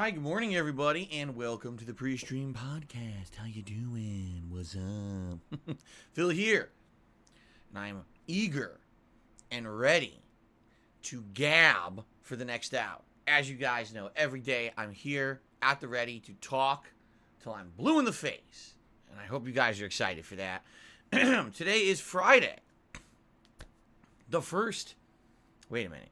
right, good morning, everybody, and welcome to the PreStream podcast. How you doing? What's up? Phil here, and I'm eager and ready to gab for the next hour. As you guys know, every day I'm here at the ready to talk till I'm blue in the face, and I hope you guys are excited for that. Today is Friday, the first. Wait a minute.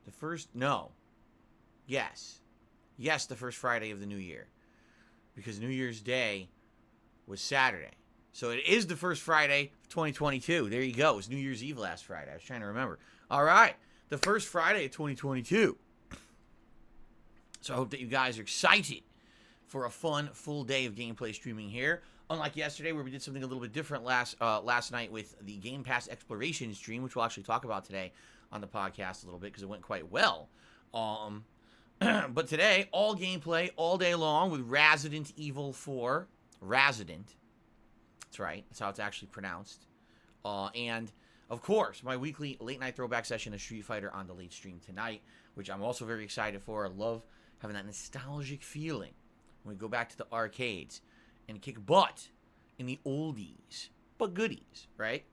The first, no. Yes, the first Friday of the new year. Because New Year's Day was Saturday. So it is the first Friday of 2022. There you go. It was New Year's Eve last Friday. I was trying to remember. All right, the first Friday of 2022. So I hope that you guys are excited for a fun, full day of gameplay streaming here. Unlike yesterday, where we did something a little bit different last night with the Game Pass Exploration stream, which we'll actually talk about today on the podcast a little bit because it went quite well. But today, all gameplay all day long with Resident Evil 4. Resident. That's right. That's how it's actually pronounced. And, of course, my weekly late-night throwback session of Street Fighter on the late stream tonight, which I'm also very excited for. I love having that nostalgic feeling when we go back to the arcades and kick butt in the oldies, but goodies, right?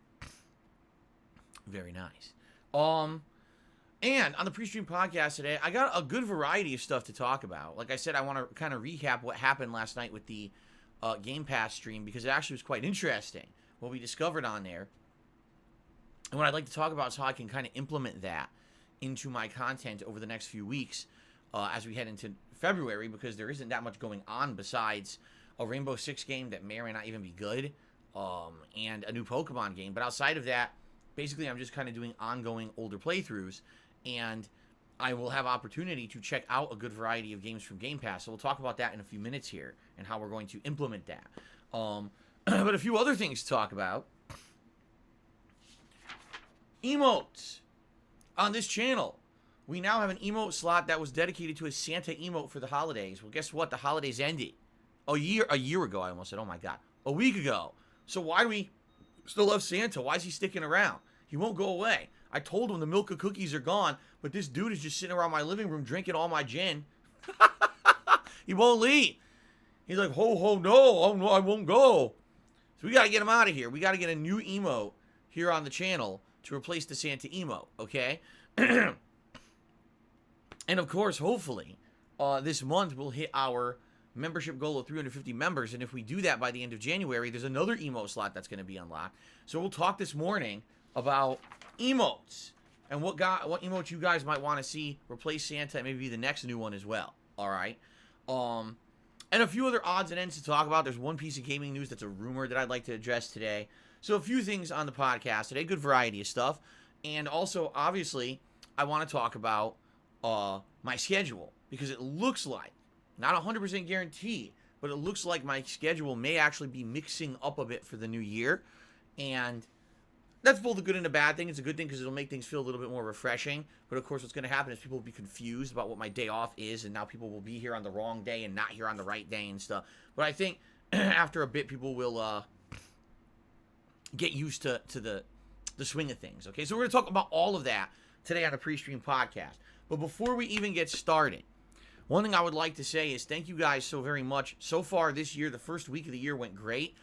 Very nice. And on the PreStream podcast today, I got a good variety of stuff to talk about. Like I said, I want to kind of recap what happened last night with the Game Pass stream because it actually was quite interesting what we discovered on there. And what I'd like to talk about is how I can kind of implement that into my content over the next few weeks as we head into February, because there isn't that much going on besides a Rainbow Six game that may or may not even be good, and a new Pokemon game. But outside of that, basically I'm just kind of doing ongoing older playthroughs, and I will have opportunity to check out a good variety of games from Game Pass. So we'll talk about that in a few minutes here and how we're going to implement that. But a few other things to talk about. Emotes. On this channel, we now have an emote slot that was dedicated to a Santa emote for the holidays. Well, guess what? The holidays ended. A year ago, I almost said. Oh my God. A week ago. So why do we still love Santa? Why is he sticking around? He won't go away. I told him the milk and cookies are gone, but this dude is just sitting around my living room drinking all my gin. He won't leave. He's like, ho, ho, no, oh, no, I won't go. So we got to get him out of here. We got to get a new emote here on the channel to replace the Santa emote, okay? And of course, hopefully, this month we'll hit our membership goal of 350 members, and if we do that by the end of January, there's another emote slot that's going to be unlocked. So we'll talk this morning about emotes and what emotes you guys might want to see replace Santa and maybe be the next new one as well. All right. And a few other odds and ends to talk about. There's one piece of gaming news that's a rumor that I'd like to address today. So a few things on the podcast today, good variety of stuff. And also, obviously, I want to talk about my schedule, because it looks like, not 100% guarantee, but it looks like my schedule may actually be mixing up a bit for the new year. And that's both a good and a bad thing. It's a good thing because it'll make things feel a little bit more refreshing. But of course, what's going to happen is people will be confused about what my day off is, and now people will be here on the wrong day and not here on the right day and stuff. But I think after a bit, people will get used to the swing of things. Okay, so we're going to talk about all of that today on a PreStream podcast. But before we even get started, one thing I would like to say is thank you guys so very much. So far this year, the first week of the year went great.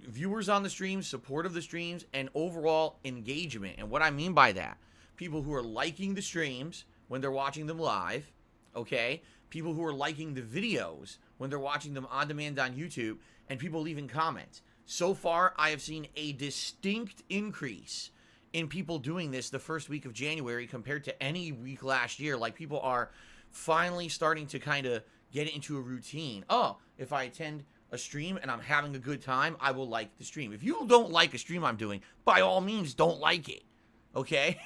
Viewers on the streams, support of the streams, and overall engagement. And what I mean by that, people who are liking the streams when they're watching them live, okay? People who are liking the videos when they're watching them on demand on YouTube, and people leaving comments. So far, I have seen a distinct increase in people doing this the first week of January compared to any week last year. Like, people are finally starting to kind of get into a routine. Oh, if I attend a stream and I'm having a good time, I will like the stream. If you don't like a stream I'm doing, by all means, don't like it, okay?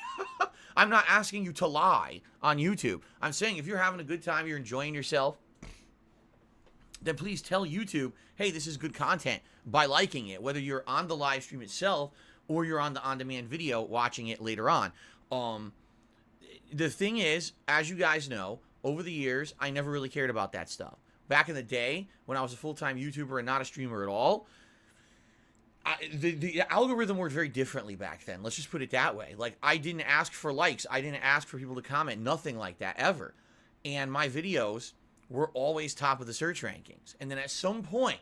I'm not asking you to lie on YouTube. I'm saying if you're having a good time, you're enjoying yourself, then please tell YouTube, hey, this is good content, by liking it, whether you're on the live stream itself or you're on the on-demand video watching it later on. The thing is, as you guys know, over the years, I never really cared about that stuff. Back in the day, when I was a full-time YouTuber and not a streamer at all, The algorithm worked very differently back then. Let's just put it that way. Like, I didn't ask for likes. I didn't ask for people to comment. Nothing like that, ever. And my videos were always top of the search rankings. And then at some point,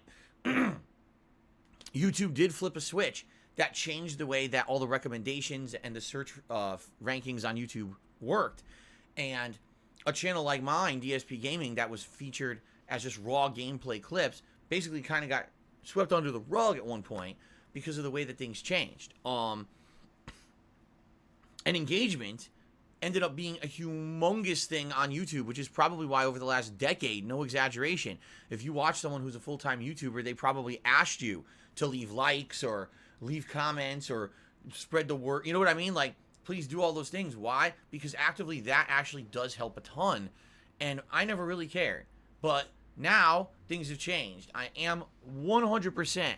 YouTube did flip a switch that changed the way that all the recommendations and the search rankings on YouTube worked. And a channel like mine, DSPGaming, that was featured as just raw gameplay clips, basically kind of got swept under the rug at one point because of the way that things changed. And engagement ended up being a humongous thing on YouTube, which is probably why over the last decade, no exaggeration, if you watch someone who's a full-time YouTuber, they probably asked you to leave likes or leave comments or spread the word. You know what I mean? Like, please do all those things. Why? Because actively that actually does help a ton. And I never really cared. But now things have changed. I am 100%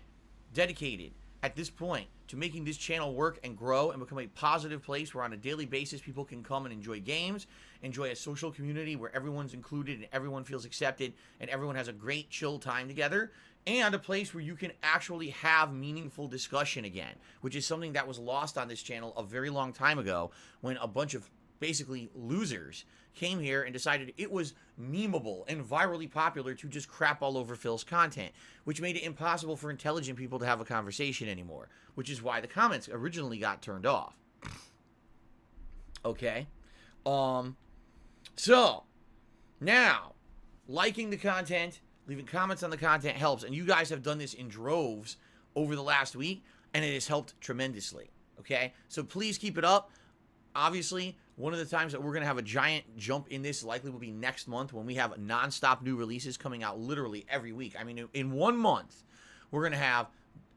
dedicated at this point to making this channel work and grow and become a positive place where on a daily basis people can come and enjoy games, enjoy a social community where everyone's included and everyone feels accepted and everyone has a great chill time together, and a place where you can actually have meaningful discussion again, which is something that was lost on this channel a very long time ago when a bunch of basically losers came here and decided it was memeable and virally popular to just crap all over Phil's content, which made it impossible for intelligent people to have a conversation anymore, which is why the comments originally got turned off. Okay? So, now, liking the content, leaving comments on the content helps, and you guys have done this in droves over the last week, and it has helped tremendously. Okay? So please keep it up. Obviously, one of the times that we're going to have a giant jump in this likely will be next month when we have non-stop new releases coming out literally every week. I mean, in 1 month, we're going to have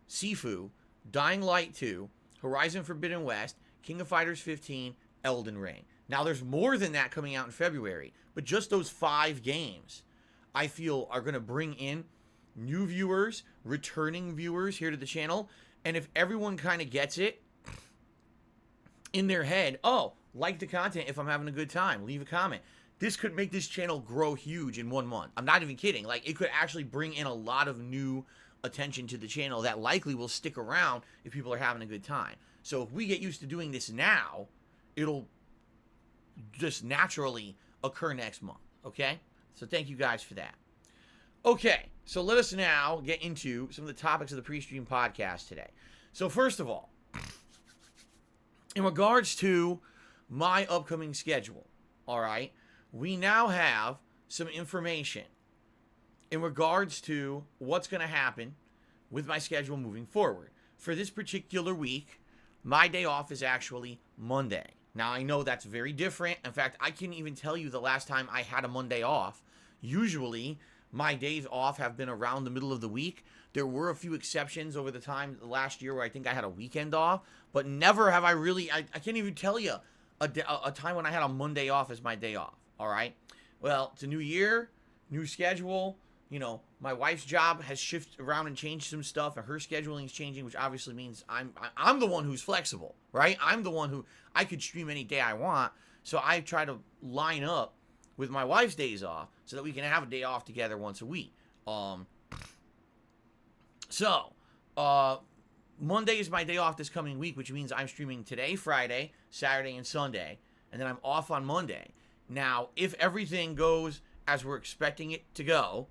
Sifu, Dying Light 2, Horizon Forbidden West, King of Fighters 15, Elden Ring. Now, there's more than that coming out in February, but just those 5 games, I feel, are going to bring in new viewers, returning viewers here to the channel, and if everyone kind of gets it in their head, oh, like the content if I'm having a good time, leave a comment. This could make this channel grow huge in 1 month. I'm not even kidding. Like, it could actually bring in a lot of new attention to the channel that likely will stick around if people are having a good time. So if we get used to doing this now, it'll just naturally occur next month, okay? So thank you guys for that. Okay, so let us now get into some of the topics of the PreStream podcast today. So first of all, in regards to my upcoming schedule, all right, we now have some information in regards to what's going to happen with my schedule moving forward. For this particular week, my day off is actually Monday. Now, I know that's very different. In fact, I can't even tell you the last time I had a Monday off. Usually, my days off have been around the middle of the week. There were a few exceptions over the time last year where I think I had a weekend off, but never have I really, I can't even tell you a time when I had a Monday off as my day off, all right? Well, it's a new year, new schedule. You know, my wife's job has shifted around and changed some stuff, and her scheduling is changing, which obviously means I'm the one who's flexible, right? I'm the one who, I could stream any day I want, so I try to line up with my wife's days off so that we can have a day off together once a week. Monday is my day off this coming week, which means I'm streaming today, Friday, Saturday, and Sunday, and then I'm off on Monday. Now, if everything goes as we're expecting it to go,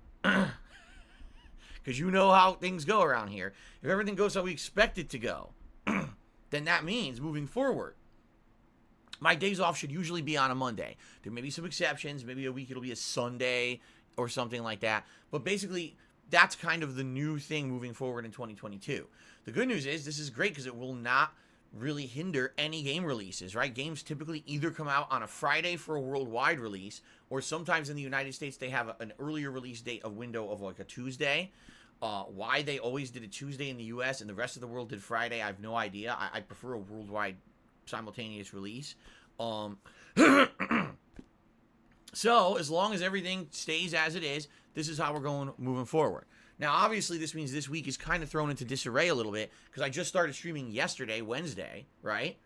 because you know how things go around here, if everything goes how we expect it to go, then that means moving forward, my days off should usually be on a Monday. There may be some exceptions. Maybe a week it'll be a Sunday or something like that. But basically, that's kind of the new thing moving forward in 2022. The good news is this is great because it will not really hinder any game releases, right? Games typically either come out on a Friday for a worldwide release, or sometimes in the United States they have an earlier release date, a window of like a Tuesday. Why they always did a Tuesday in the US and the rest of the world did Friday, I have no idea. I prefer a worldwide simultaneous release. So as long as everything stays as it is, this is how we're going moving forward. Now, obviously, this means this week is kind of thrown into disarray a little bit because I just started streaming yesterday, Wednesday, right?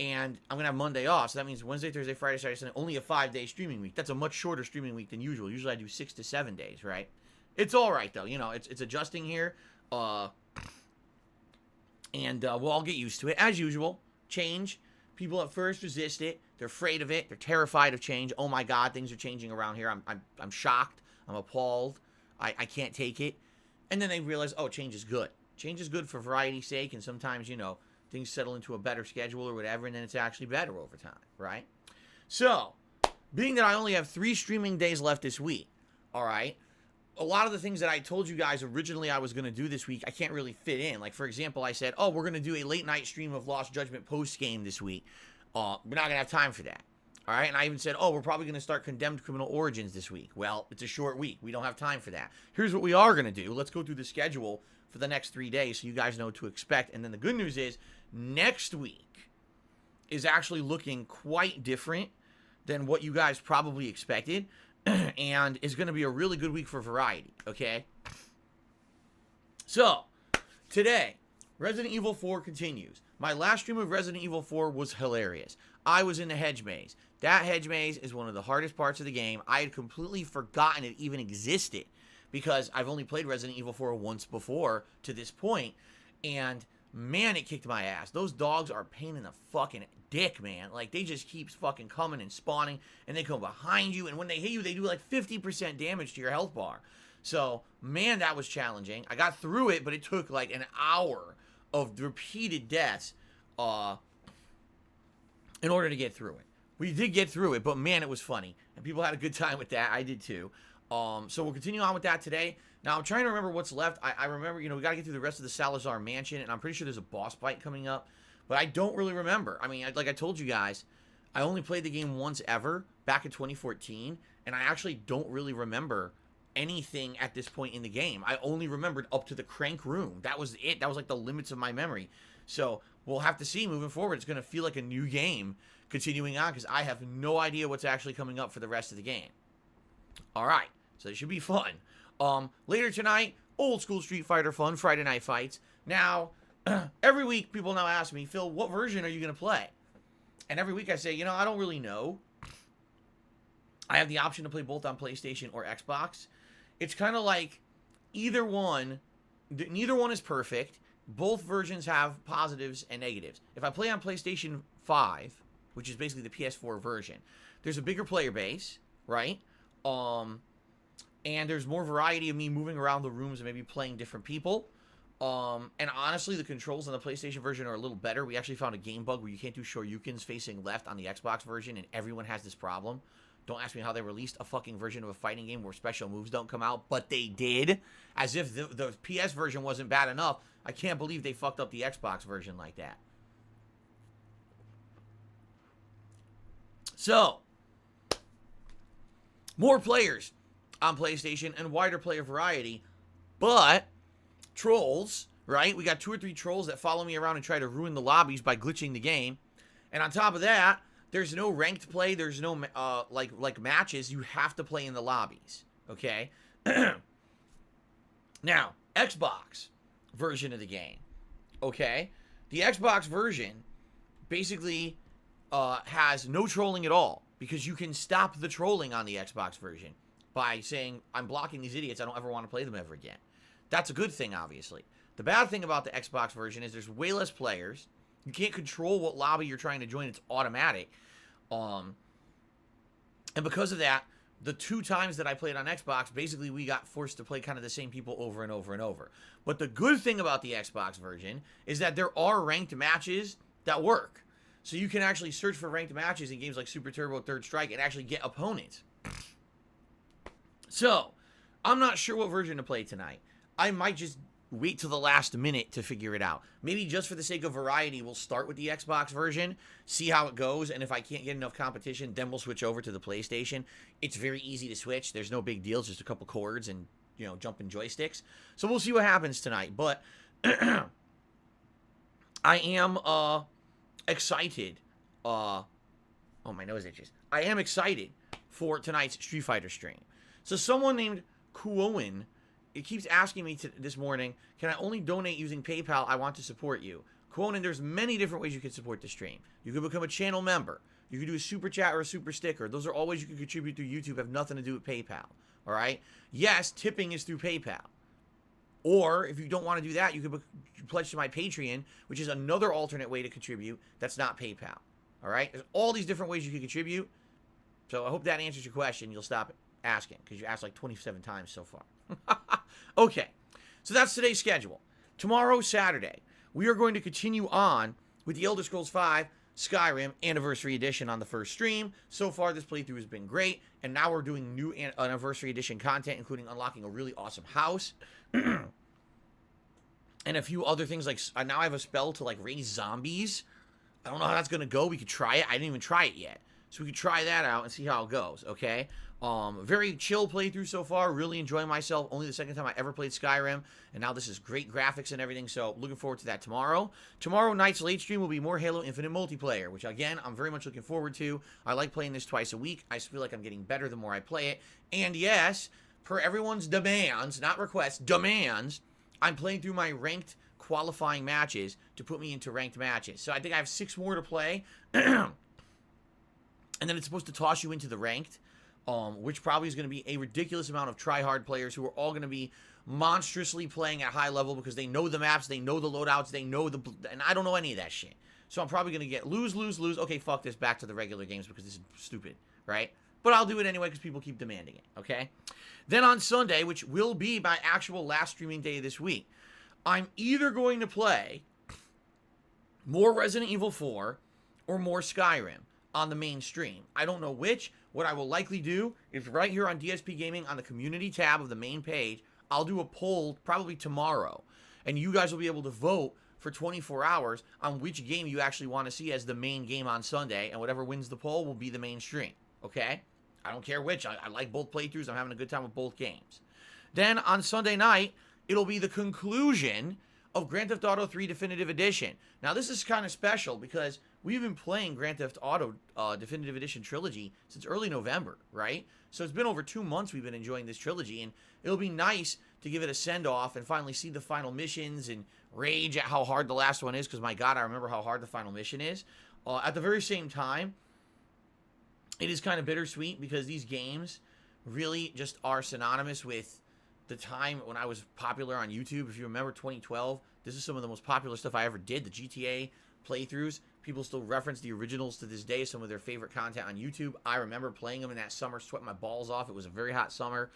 And I'm going to have Monday off, so that means Wednesday, Thursday, Friday, Saturday, Sunday, only a 5-day streaming week. That's a much shorter streaming week than usual. Usually I do 6 to 7 days, right? It's all right, though. You know, it's adjusting here. And we'll all get used to it. As usual, change. People at first resist it. They're afraid of it. They're terrified of change. Oh my God, things are changing around here. I'm shocked. I'm appalled. I can't take it. And then they realize, oh, change is good. Change is good for variety's sake. And sometimes, you know, things settle into a better schedule or whatever. And then it's actually better over time, right? So, being that I only have 3 streaming days left this week, all right, a lot of the things that I told you guys originally I was going to do this week, I can't really fit in. Like, for example, I said, oh, we're going to do a late night stream of Lost Judgment post-game this week. We're not going to have time for that. All right, and I even said, oh, we're probably going to start Condemned Criminal Origins this week. Well, it's a short week. We don't have time for that. Here's what we are going to do. Let's go through the schedule for the next 3 days so you guys know what to expect. And then the good news is next week is actually looking quite different than what you guys probably expected. And is going to be a really good week for variety, okay? So, today, Resident Evil 4 continues. My last stream of Resident Evil 4 was hilarious. I was in the hedge maze. That hedge maze is one of the hardest parts of the game. I had completely forgotten it even existed because I've only played Resident Evil 4 once before to this point, and man, it kicked my ass. Those dogs are a pain in the fucking dick, man. Like, they just keep fucking coming and spawning, and they come behind you, and when they hit you, they do like 50% damage to your health bar. So, man, that was challenging. I got through it, but it took like an hour of repeated deaths in order to get through it. We did get through it, but man, it was funny, and people had a good time with that. I did too. So we'll continue on with that today. Now, I'm trying to remember what's left. I remember, you know, we got to get through the rest of the Salazar Mansion, and I'm pretty sure there's a boss fight coming up, but I don't really remember. I mean, like I told you guys, I only played the game once ever, back in 2014, and I actually don't really remember anything at this point in the game. I only remembered up to the crank room. That was it. That was like the limits of my memory. So we'll have to see moving forward. It's going to feel like a new game continuing on because I have no idea what's actually coming up for the rest of the game. All right. So it should be fun. Later tonight, old school Street Fighter fun, Friday night fights. Now, every week people now ask me, Phil, what version are you going to play? And every week I say, you know, I don't really know. I have the option to play both on PlayStation or Xbox. It's kind of like either one, neither one is perfect. Both versions have positives and negatives. If I play on PlayStation 5, which is basically the PS4 version, there's a bigger player base, right? And there's more variety of me moving around the rooms and maybe playing different people. And honestly, the controls on the PlayStation version are a little better. We actually found a game bug where you can't do Shoryukens facing left on the Xbox version, and everyone has this problem. Don't ask me how they released a fucking version of a fighting game where special moves don't come out, but they did. As if the PS version wasn't bad enough. I can't believe they fucked up the Xbox version like that. So, more players on PlayStation and wider player variety, but trolls, right? We got 2 or 3 trolls that follow me around and try to ruin the lobbies by glitching the game. And on top of that, there's no ranked play. There's no like matches. You have to play in the lobbies. Okay. Now, Xbox version of the game. Okay, the Xbox version basically has no trolling at all because you can stop the trolling on the Xbox version by saying, I'm blocking these idiots. I don't ever want to play them ever again. That's a good thing, obviously. The bad thing about the Xbox version is there's way less players. You can't control what lobby you're trying to join. It's automatic. And because of that, the 2 times that I played on Xbox, basically we got forced to play kind of the same people over and over and over. But the good thing about the Xbox version is that there are ranked matches that work. So you can actually search for ranked matches in games like Super Turbo, Third Strike, and actually get opponents. So, I'm not sure what version to play tonight. I might just wait till the last minute to figure it out. Maybe just for the sake of variety, we'll start with the Xbox version, see how it goes, and if I can't get enough competition, then we'll switch over to the PlayStation. It's very easy to switch. There's no big deal. It's just a couple cords and, you know, jumping joysticks. So we'll see what happens tonight. But I am excited. Oh, my nose itches. I am excited for tonight's Street Fighter stream. So someone named Kuoin, it keeps asking me this morning, can I only donate using PayPal? I want to support you. Kuoin, there's many different ways you can support the stream. You can become a channel member. You can do a super chat or a super sticker. Those are all ways you can contribute through YouTube. Have nothing to do with PayPal. All right? Yes, tipping is through PayPal. Or if you don't want to do that, you can pledge to my Patreon, which is another alternate way to contribute that's not PayPal. All right? There's all these different ways you can contribute. So I hope that answers your question. You'll stop asking because you asked like 27 times so far. Okay. So that's today's schedule. Tomorrow, Saturday, we are going to continue on with the Elder Scrolls V Skyrim Anniversary Edition on the first stream. So far, this playthrough has been great, and now we're doing new Anniversary Edition content, including unlocking a really awesome house, and a few other things, like now I have a spell to, like, raise zombies. I don't know how that's going to go. We could try it. I didn't even try it yet. So we could try that out and see how it goes, okay? Very chill playthrough so far. Really enjoying myself. Only the second time I ever played Skyrim. And now this is great graphics and everything. So looking forward to that tomorrow. Tomorrow night's late stream will be more Halo Infinite multiplayer, which again, I'm very much looking forward to. I like playing this twice a week. I feel like I'm getting better the more I play it. And yes, per everyone's demands, not requests, demands, I'm playing through my ranked qualifying matches to put me into ranked matches. So I think I have 6 more to play. And then it's supposed to toss you into the ranked, which probably is going to be a ridiculous amount of try-hard players who are all going to be monstrously playing at high level because they know the maps, they know the loadouts, they know and I don't know any of that shit. So I'm probably going to get lose. Okay, fuck this, back to the regular games because this is stupid, right? But I'll do it anyway because people keep demanding it, okay? Then on Sunday, which will be my actual last streaming day this week, I'm either going to play more Resident Evil 4 or more Skyrim on the main stream. I don't know which. What I will likely do is right here on DSPGaming on the community tab of the main page, I'll do a poll probably tomorrow. And you guys will be able to vote for 24 hours on which game you actually want to see as the main game on Sunday. And whatever wins the poll will be the main stream. Okay? I don't care which. I like both playthroughs. I'm having a good time with both games. Then on Sunday night, it'll be the conclusion of Grand Theft Auto 3 Definitive Edition. Now, this is kind of special because we've been playing Grand Theft Auto Definitive Edition Trilogy since early November, right? So it's been over 2 months we've been enjoying this trilogy, and it'll be nice to give it a send-off and finally see the final missions and rage at how hard the last one is, because, my God, I remember how hard the final mission is. At the very same time, it is kind of bittersweet because these games really just are synonymous with the time when I was popular on YouTube. If you remember 2012, this is some of the most popular stuff I ever did. The GTA playthroughs, people still reference the originals to this day, some of their favorite content on YouTube. I remember playing them in that summer, sweating my balls off. It was a very hot summer,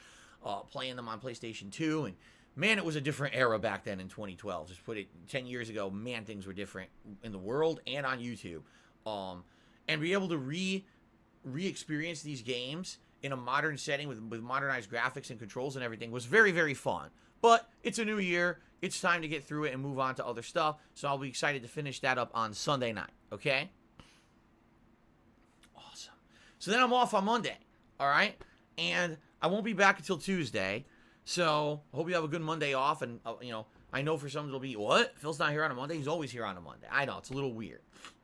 playing them on PlayStation 2. And man, it was a different era back then in 2012. Just put it 10 years ago, man, things were different in the world and on YouTube. And be able to re-experience these games in a modern setting with modernized graphics and controls and everything was very, very fun. But it's a new year. It's time to get through it and move on to other stuff. So I'll be excited to finish that up on Sunday night. Okay? Awesome. So then I'm off on Monday. All right? And I won't be back until Tuesday. So I hope you have a good Monday off. And, I know for some it'll be, what? Phil's not here on a Monday? He's always here on a Monday. I know. It's a little weird.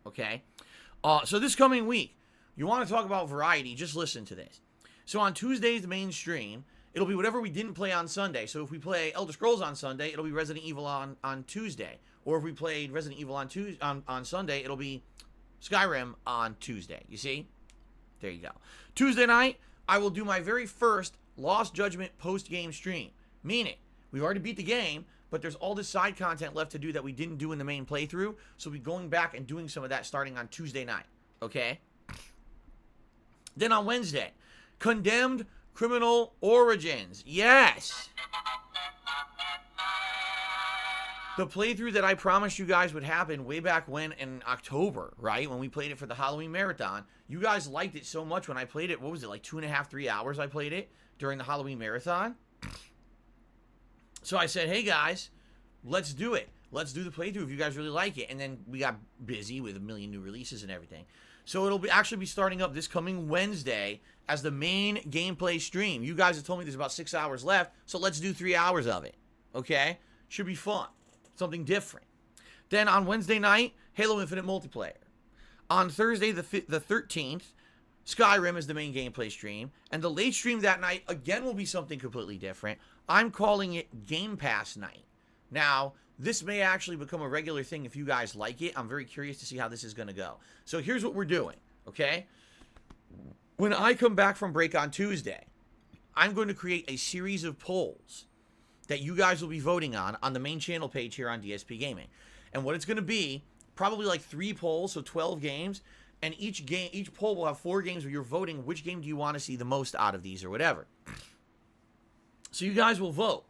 Okay? So this coming week, you want to talk about variety, just listen to this. So on Tuesday's main stream, it'll be whatever we didn't play on Sunday. So if we play Elder Scrolls on Sunday, it'll be Resident Evil on Tuesday. Or if we played Resident Evil on Sunday, it'll be Skyrim on Tuesday. You see? There you go. Tuesday night, I will do my very first Lost Judgment post-game stream. Meaning, we've already beat the game, but there's all this side content left to do that we didn't do in the main playthrough. So we'll be going back and doing some of that starting on Tuesday night. Okay? Then on Wednesday, Condemned Criminal Origins. Yes! The playthrough that I promised you guys would happen way back when in October, right? When we played it for the Halloween Marathon. You guys liked it so much when I played it. What was it, like 2.5, 3 hours I played it during the Halloween Marathon? So I said, hey guys, let's do it. Let's do the playthrough if you guys really like it. And then we got busy with a million new releases and everything. So it'll actually be starting up this coming Wednesday as the main gameplay stream. You guys have told me there's about 6 hours left, so let's do 3 hours of it. Okay? Should be fun. Something different. Then on Wednesday night, Halo Infinite multiplayer. On Thursday, the 13th, Skyrim is the main gameplay stream. And the late stream that night, again, will be something completely different. I'm calling it Game Pass night. Now, this may actually become a regular thing if you guys like it. I'm very curious to see how this is going to go. So here's what we're doing, okay? When I come back from break on Tuesday, I'm going to create a series of polls that you guys will be voting on the main channel page here on DSP Gaming. And what it's going to be, probably like 3 polls, so 12 games, and each poll will have 4 games where you're voting which game do you want to see the most out of these or whatever. So you guys will vote,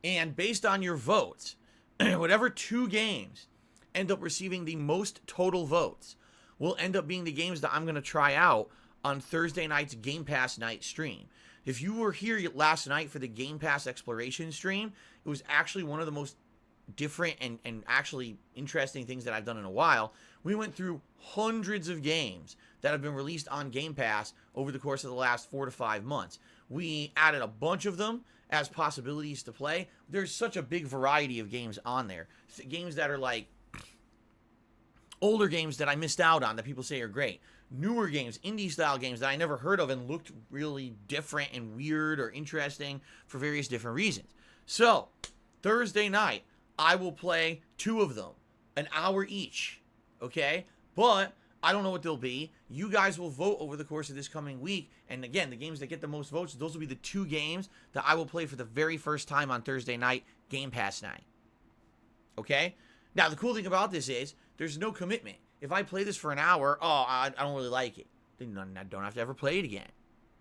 and based on your votes, whatever 2 games end up receiving the most total votes will end up being the games that I'm going to try out on Thursday night's Game Pass night stream. If you were here last night for the Game Pass Exploration stream, it was actually one of the most different and actually interesting things that I've done in a while. We went through hundreds of games that have been released on Game Pass over the course of the last 4 to 5 months. We added a bunch of them as possibilities to play. There's such a big variety of games on there. Games that are like older games that I missed out on that people say are great. Newer games, indie-style games that I never heard of and looked really different and weird or interesting for various different reasons. So, Thursday night, I will play 2 of them, an hour each, okay? But I don't know what they'll be. You guys will vote over the course of this coming week. And again, the games that get the most votes, those will be the 2 games that I will play for the very first time on Thursday night, Game Pass night. Okay? Now, the cool thing about this is there's no commitment. If I play this for an hour, I don't really like it, then I don't have to ever play it again,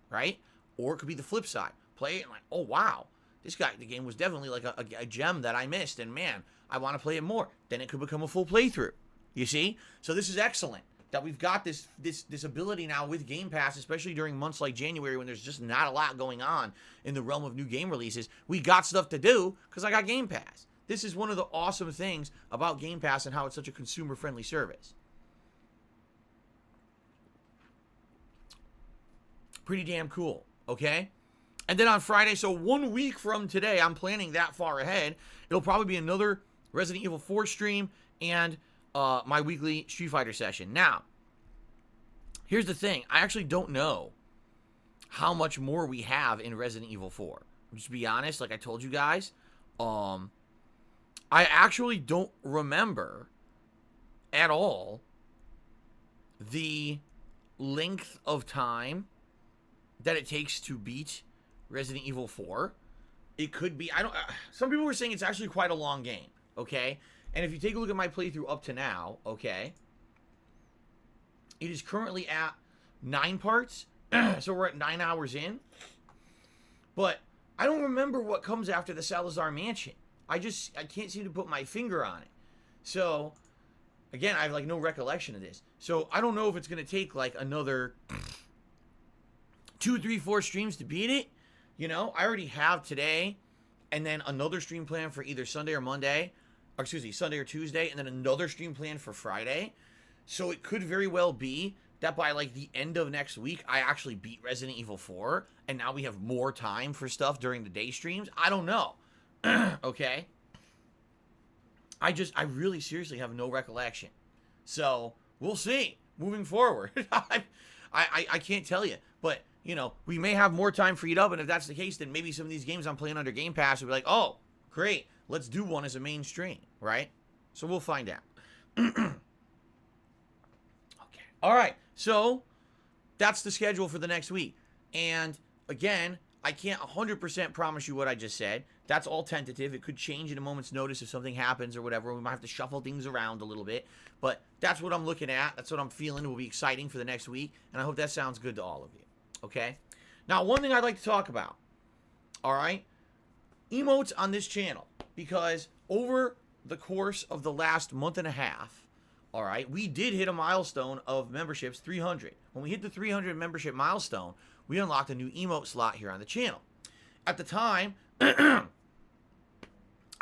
right? Or it could be the flip side. Play it and like, oh, wow, the game was definitely like a gem that I missed, and man, I want to play it more. Then it could become a full playthrough, you see? So this is excellent that we've got this ability now with Game Pass, especially during months like January when there's just not a lot going on in the realm of new game releases. We got stuff to do because I got Game Pass. This is one of the awesome things about Game Pass and how it's such a consumer-friendly service. Pretty damn cool, okay? And then on Friday, so 1 week from today, I'm planning that far ahead. It'll probably be another Resident Evil 4 stream and my weekly Street Fighter session. Now, here's the thing. I actually don't know how much more we have in Resident Evil 4. Just to be honest, like I told you guys, I actually don't remember at all the length of time that it takes to beat Resident Evil 4. It could be, some people were saying it's actually quite a long game, okay? And if you take a look at my playthrough up to now, okay, it is currently at 9 parts, so we're at 9 hours in. But I don't remember what comes after the Salazar Mansion. I can't seem to put my finger on it. So, again, I have like no recollection of this. So I don't know if it's going to take like another 2, 3, 4 streams to beat it. You know, I already have today and then another stream plan for either Sunday or Monday, or excuse me, Sunday or Tuesday, and then another stream plan for Friday. So it could very well be that by like the end of next week, I actually beat Resident Evil 4, and now we have more time for stuff during the day streams. I don't know. Okay? I really seriously have no recollection. So, we'll see moving forward. I can't tell you, but you know, we may have more time freed up, and if that's the case, then maybe some of these games I'm playing under Game Pass will be like, oh, great, let's do one as a mainstream, right? So we'll find out. Okay. All right, so that's the schedule for the next week. And again, I can't 100% promise you what I just said. That's all tentative. It could change at a moment's notice if something happens or whatever. We might have to shuffle things around a little bit. But that's what I'm looking at. That's what I'm feeling. It will be exciting for the next week. And I hope that sounds good to all of you. Okay? Now, one thing I'd like to talk about. All right? Emotes on this channel. Because over the course of the last month and a half, all right, we did hit a milestone of memberships, 300. When we hit the 300 membership milestone, we unlocked a new emote slot here on the channel. At the time, I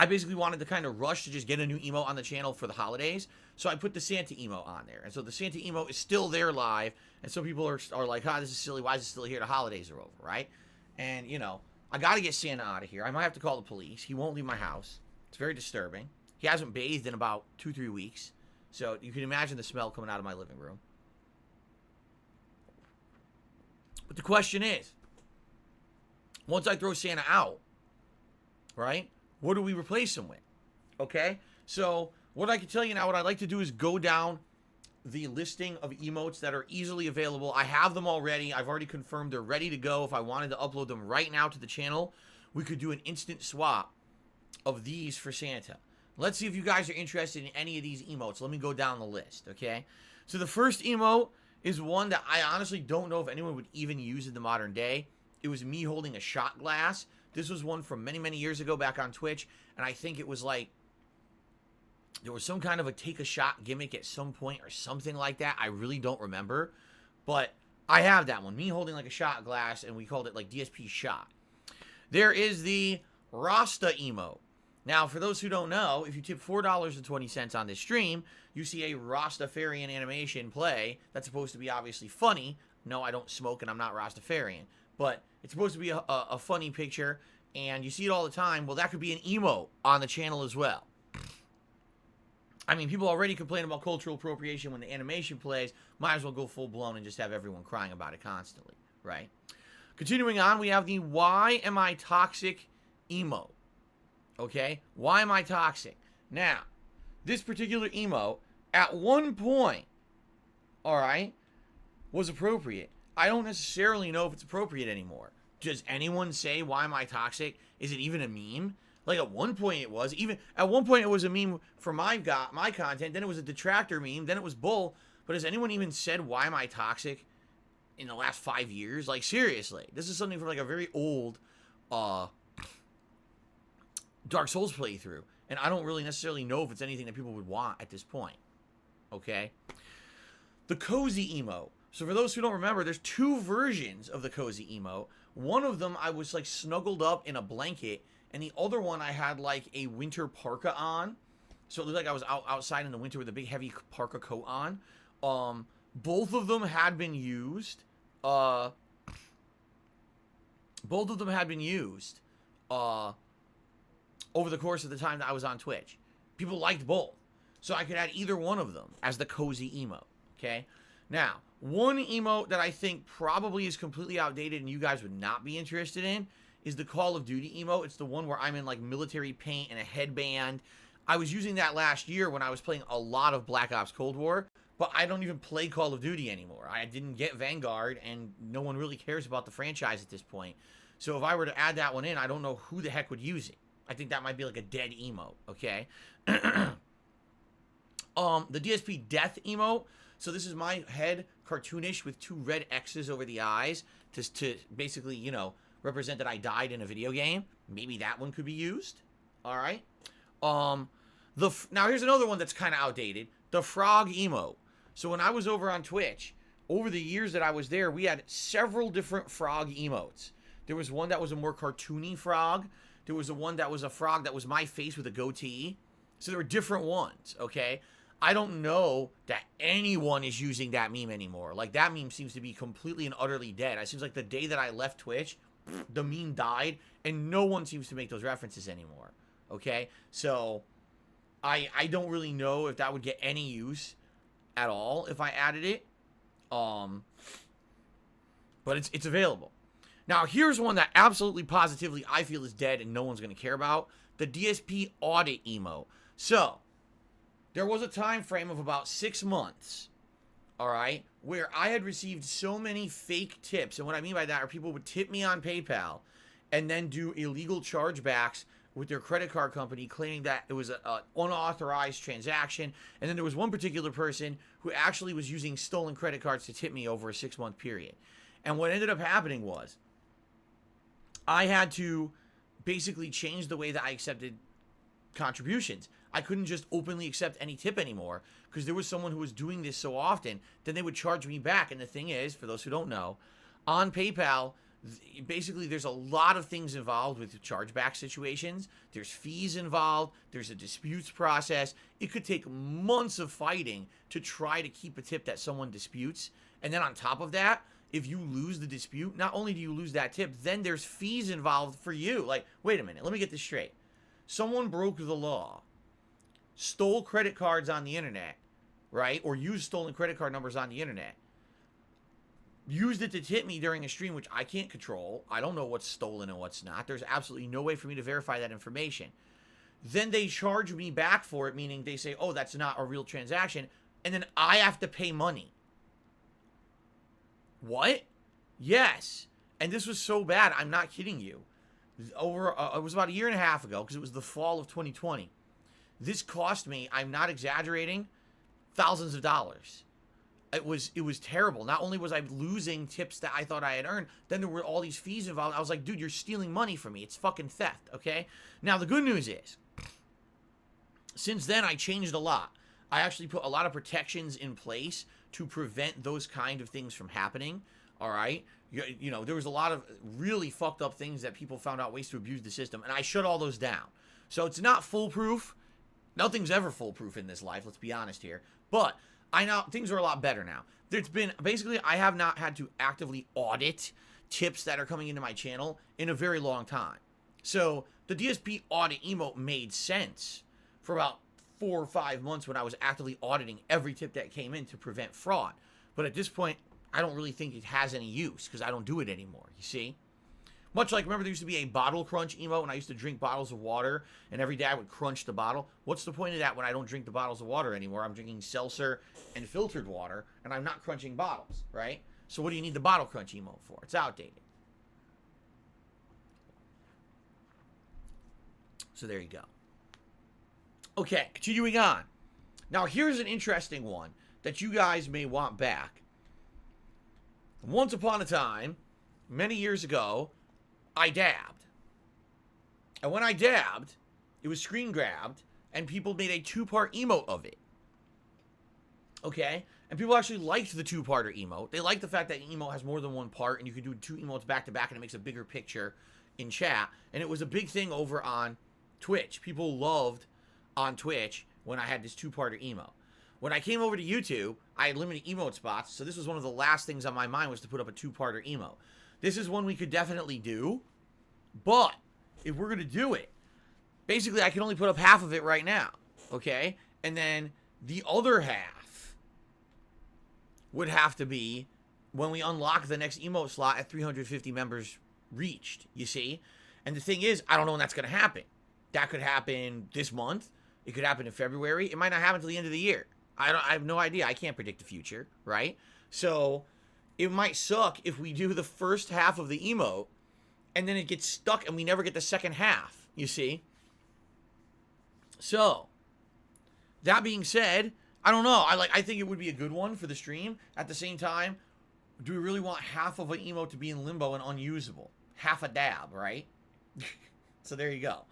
basically wanted to kind of rush to just get a new emote on the channel for the holidays. So I put the Santa emote on there. And so the Santa emote is still there live. And so people are like, this is silly. Why is it still here? The holidays are over, right? And, you know, I got to get Santa out of here. I might have to call the police. He won't leave my house. It's very disturbing. He hasn't bathed in about 2-3 weeks. So you can imagine the smell coming out of my living room. But the question is, once I throw Santa out, right, what do we replace him with? Okay? So what I can tell you now, what I'd like to do is go down the listing of emotes that are easily available. I have them already. I've already confirmed they're ready to go. If I wanted to upload them right now to the channel, we could do an instant swap of these for Santa. Let's see if you guys are interested in any of these emotes. Let me go down the list, okay? So the first emote is one that I honestly don't know if anyone would even use in the modern day. It was me holding a shot glass. This was one from many, many years ago back on Twitch, and I think it was like, there was some kind of a take a shot gimmick at some point or something like that. I really don't remember, but I have that one. Me holding like a shot glass, and we called it like DSP shot. There is the Rasta emote. Now, for those who don't know, if you tip $4.20 on this stream, you see a Rastafarian animation play that's supposed to be obviously funny. No, I don't smoke and I'm not Rastafarian. But it's supposed to be a funny picture, and you see it all the time. Well, that could be an emote on the channel as well. I mean, people already complain about cultural appropriation when the animation plays. Might as well go full-blown and just have everyone crying about it constantly, right? Continuing on, we have the Why Am I Toxic emote. Okay? Why am I toxic? Now, this particular emote, at one point, alright, was appropriate. I don't necessarily know if it's appropriate anymore. Does anyone say, why am I toxic? Is it even a meme? Like, at one point it was. Even at one point it was a meme for my content. Then it was a detractor meme. Then it was bull. But has anyone even said, why am I toxic in the last 5 years? Like, seriously. This is something from, like, a very old Dark Souls playthrough. And I don't really necessarily know if it's anything that people would want at this point. Okay? The cozy emote. So for those who don't remember, there's two versions of the cozy emote. One of them I was like snuggled up in a blanket, and the other one I had like a winter parka on. So it looked like I was outside in the winter with a big heavy parka coat on. Both of them had been used. Over the course of the time that I was on Twitch. People liked both. So I could add either one of them as the cozy emote. Okay? Now, one emote that I think probably is completely outdated and you guys would not be interested in is the Call of Duty emote. It's the one where I'm in like military paint and a headband. I was using that last year when I was playing a lot of Black Ops Cold War, but I don't even play Call of Duty anymore. I didn't get Vanguard, and no one really cares about the franchise at this point. So if I were to add that one in, I don't know who the heck would use it. I think that might be like a dead emote, okay? The DSP Death emote. So this is my head cartoonish with two red X's over the eyes to basically, you know, represent that I died in a video game. Maybe that one could be used. All right. Now here's another one that's kind of outdated. The frog emote. So when I was over on Twitch, over the years that I was there, we had several different frog emotes. There was one that was a more cartoony frog. There was one that was a frog that was my face with a goatee. So there were different ones, okay? I don't know that anyone is using that meme anymore. Like, that meme seems to be completely and utterly dead. It seems like the day that I left Twitch, the meme died, and no one seems to make those references anymore, okay? So, I don't really know if that would get any use at all if I added it. But it's available. Now, here's one that absolutely positively I feel is dead and no one's going to care about. The DSP audit emote. So, there was a time frame of about 6 months, all right, where I had received so many fake tips. And what I mean by that are people would tip me on PayPal and then do illegal chargebacks with their credit card company claiming that it was an unauthorized transaction. And then there was one particular person who actually was using stolen credit cards to tip me over a 6-month period. And what ended up happening was I had to basically change the way that I accepted contributions. I couldn't just openly accept any tip anymore because there was someone who was doing this so often, then they would charge me back. And the thing is, for those who don't know, on PayPal, basically there's a lot of things involved with chargeback situations. There's fees involved. There's a disputes process. It could take months of fighting to try to keep a tip that someone disputes. And then on top of that, if you lose the dispute, not only do you lose that tip, then there's fees involved for you. Like, wait a minute, let me get this straight. Someone broke the law, stole credit cards on the internet, right? Or used stolen credit card numbers on the internet. Used it to tip me during a stream, which I can't control. I don't know what's stolen and what's not. There's absolutely no way for me to verify that information. Then they charge me back for it, meaning they say, oh, that's not a real transaction. And then I have to pay money. What? Yes. And this was so bad, I'm not kidding you. it was about a year and a half ago, because it was the fall of 2020. This cost me, I'm not exaggerating, thousands of dollars. It was terrible. Not only was I losing tips that I thought I had earned, then there were all these fees involved. I was like, dude, you're stealing money from me. It's fucking theft, okay? Now, the good news is, since then, I changed a lot. I actually put a lot of protections in place to prevent those kind of things from happening, all right? You know, there was a lot of really fucked up things that people found out ways to abuse the system, and I shut all those down. So it's not foolproof. Nothing's ever foolproof in this life, let's be honest here. But I know things are a lot better now. There's been, basically, I have not had to actively audit tips that are coming into my channel in a very long time. So the DSP audit emote made sense for about 4 or 5 months when I was actively auditing every tip that came in to prevent fraud. But at this point, I don't really think it has any use because I don't do it anymore, you see? Much like, remember there used to be a bottle crunch emote when I used to drink bottles of water and every day I would crunch the bottle? What's the point of that when I don't drink the bottles of water anymore? I'm drinking seltzer and filtered water and I'm not crunching bottles, right? So what do you need the bottle crunch emote for? It's outdated. So there you go. Okay, continuing on. Now here's an interesting one that you guys may want back. Once upon a time, many years ago, I dabbed. And when I dabbed, it was screen grabbed, and people made a 2-part emote of it. Okay? And people actually liked the 2-parter emote. They liked the fact that an emote has more than one part, and you could do 2 emotes back to back, and it makes a bigger picture in chat. And it was a big thing over on Twitch. People loved on Twitch when I had this 2-parter emote. When I came over to YouTube, I had limited emote spots, so this was one of the last things on my mind was to put up a 2-parter emote. This is one we could definitely do, but if we're going to do it, basically I can only put up half of it right now, okay? And then the other half would have to be when we unlock the next emote slot at 350 members reached, you see? And the thing is, I don't know when that's going to happen. That could happen this month. It could happen in February. It might not happen until the end of the year. I have no idea. I can't predict the future, right? So it might suck if we do the first half of the emote and then it gets stuck and we never get the second half, you see? So, that being said, I don't know. I think it would be a good one for the stream. At the same time, do we really want half of an emote to be in limbo and unusable? Half a dab, right? So there you go.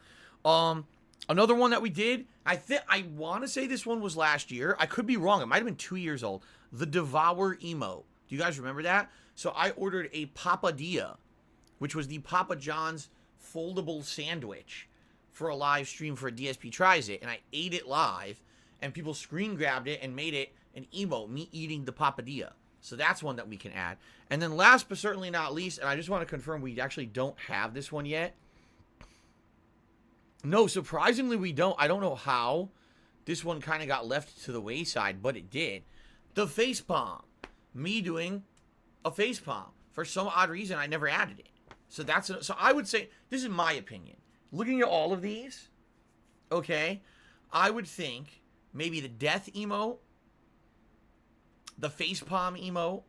Another one that we did, I want to say this one was last year. I could be wrong. It might have been 2 years old. The Devour emote. Do you guys remember that? So I ordered a papadilla, which was the Papa John's foldable sandwich for a live stream for a DSP Tries It. And I ate it live, and people screen grabbed it and made it an emote, me eating the papadilla. So that's one that we can add. And then last but certainly not least, and I just want to confirm we actually don't have this one yet. No, surprisingly we don't. I don't know how this one kind of got left to the wayside, but it did. The facepalm. Me doing a facepalm. For some odd reason, I never added it. So so I would say, this is my opinion. Looking at all of these, okay, I would think maybe the death emote, the facepalm emote,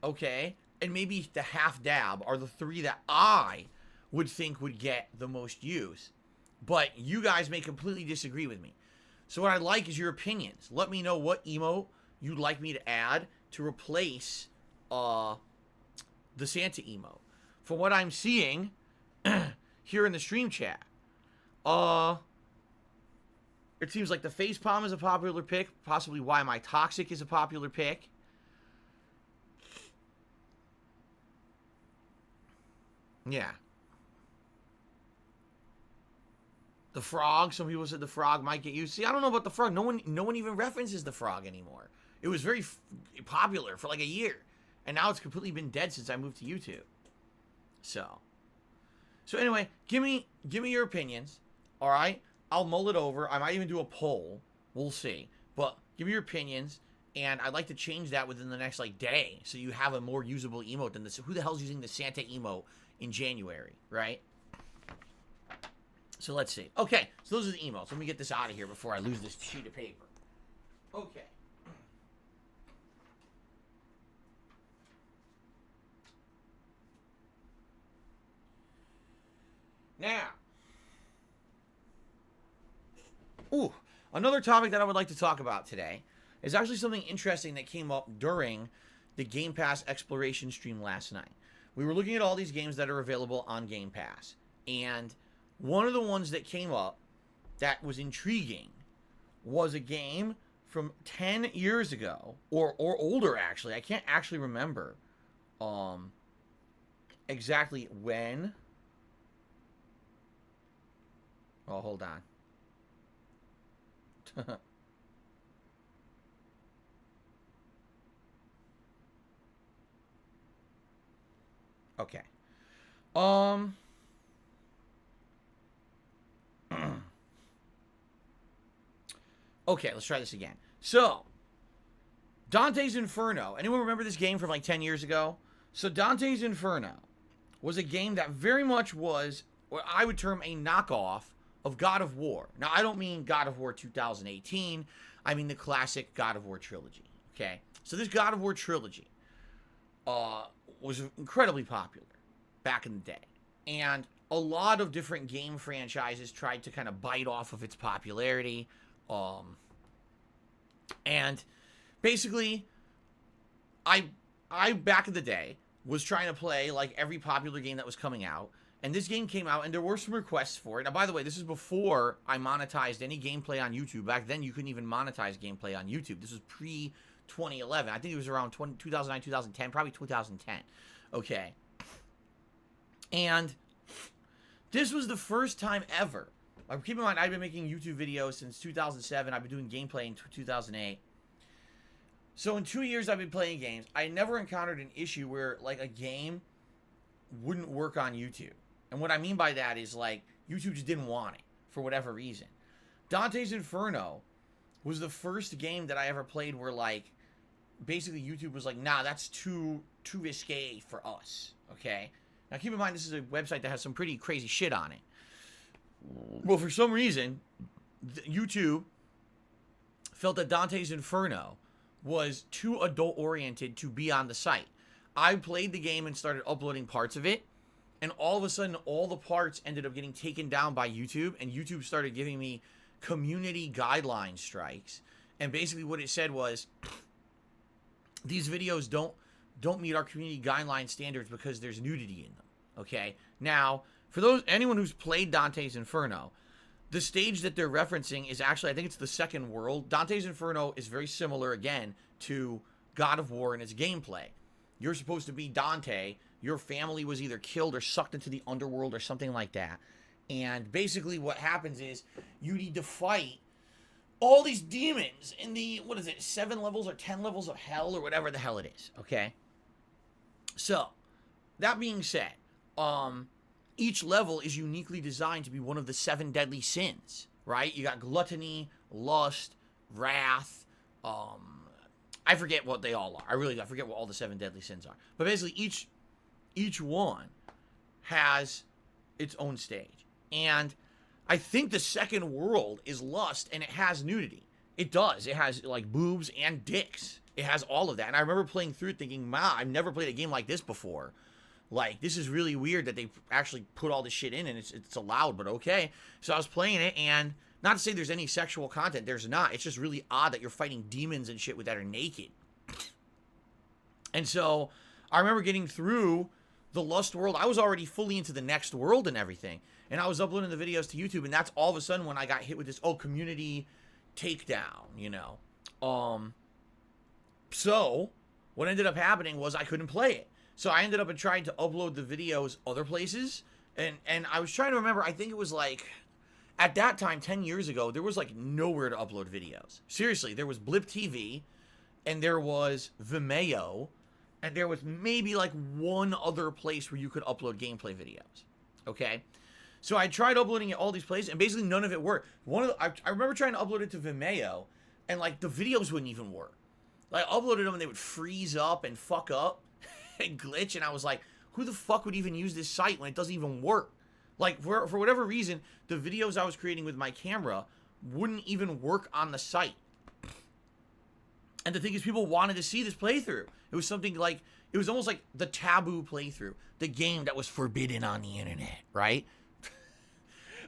okay, and maybe the half dab are the 3 that I would think would get the most use. But you guys may completely disagree with me. So what I'd like is your opinions. Let me know what emote you'd like me to add to replace the Santa emote. For what I'm seeing here in the stream chat, it seems like the facepalm is a popular pick. Possibly Why Am I Toxic is a popular pick. Yeah. The frog, some people said the frog might get used. See, I don't know about the frog. No one even references the frog anymore. It was very popular for like a year. And now it's completely been dead since I moved to YouTube. So anyway, give me your opinions. All right? I'll mull it over. I might even do a poll. We'll see. But give me your opinions. And I'd like to change that within the next like day. So you have a more usable emote than this. Who the hell's using the Santa emote in January, right? So let's see. Okay, so those are the emotes. Let me get this out of here before I lose this sheet of paper. Okay. Now, another topic that I would like to talk about today is actually something interesting that came up during the Game Pass exploration stream last night. We were looking at all these games that are available on Game Pass, and one of the ones that came up that was intriguing was a game from 10 years ago, or older actually. I can't actually remember exactly when. Oh, hold on. Okay. Okay, let's try this again. So, Dante's Inferno. Anyone remember this game from like 10 years ago? So, Dante's Inferno was a game that very much was what I would term a knockoff of God of War. Now, I don't mean God of War 2018. I mean the classic God of War trilogy. Okay? So, this God of War trilogy was incredibly popular back in the day. And a lot of different game franchises tried to kind of bite off of its popularity. And basically, I back in the day was trying to play like every popular game that was coming out, and this game came out, and there were some requests for it. Now, by the way, this is before I monetized any gameplay on YouTube. Back then, you couldn't even monetize gameplay on YouTube. This was pre 2011. I think it was around 2009, 2010, probably 2010. Okay, and this was the first time ever. Keep in mind, I've been making YouTube videos since 2007. I've been doing gameplay in 2008. So in 2 years I've been playing games, I never encountered an issue where like a game wouldn't work on YouTube. And what I mean by that is like YouTube just didn't want it for whatever reason. Dante's Inferno was the first game that I ever played where like basically YouTube was like, nah, that's too risque for us. Okay? Now keep in mind, this is a website that has some pretty crazy shit on it. Well, for some reason, YouTube felt that Dante's Inferno was too adult-oriented to be on the site. I played the game and started uploading parts of it, and all of a sudden, all the parts ended up getting taken down by YouTube, and YouTube started giving me community guideline strikes. And basically what it said was, these videos don't meet our community guideline standards because there's nudity in them. Okay? Now, for anyone who's played Dante's Inferno, the stage that they're referencing is actually, I think it's the second world. Dante's Inferno is very similar, again, to God of War in its gameplay. You're supposed to be Dante. Your family was either killed or sucked into the underworld or something like that. And basically what happens is you need to fight all these demons in the, 7 levels or 10 levels of hell or whatever the hell it is, okay? So, that being said, each level is uniquely designed to be one of the 7 deadly sins, right? You got gluttony, lust, wrath, I forget what they all are. I forget what all the 7 deadly sins are. But basically, each one has its own stage. And I think the second world is lust, and it has nudity. It does. It has, like, boobs and dicks. It has all of that. And I remember playing through it thinking, I've never played a game like this before. Like, this is really weird that they actually put all this shit in, and it's allowed, but okay. So I was playing it, and not to say there's any sexual content, there's not. It's just really odd that you're fighting demons and shit that are naked. And so I remember getting through the lust world. I was already fully into the next world and everything, and I was uploading the videos to YouTube, and that's all of a sudden when I got hit with this community takedown, you know. So what ended up happening was I couldn't play it. So I ended up trying to upload the videos other places, and I was trying to remember, I think it was like, at that time, 10 years ago, there was like nowhere to upload videos. Seriously, there was Blip TV, and there was Vimeo, and there was maybe like one other place where you could upload gameplay videos, okay? So I tried uploading it all these places, and basically none of it worked. I remember trying to upload it to Vimeo, and like the videos wouldn't even work. Like I uploaded them, and they would freeze up and fuck up. And glitch, and I was like, who the fuck would even use this site when it doesn't even work? Like, for whatever reason, the videos I was creating with my camera wouldn't even work on the site. And the thing is, people wanted to see this playthrough. It was something like, it was almost like the taboo playthrough, the game that was forbidden on the internet, right?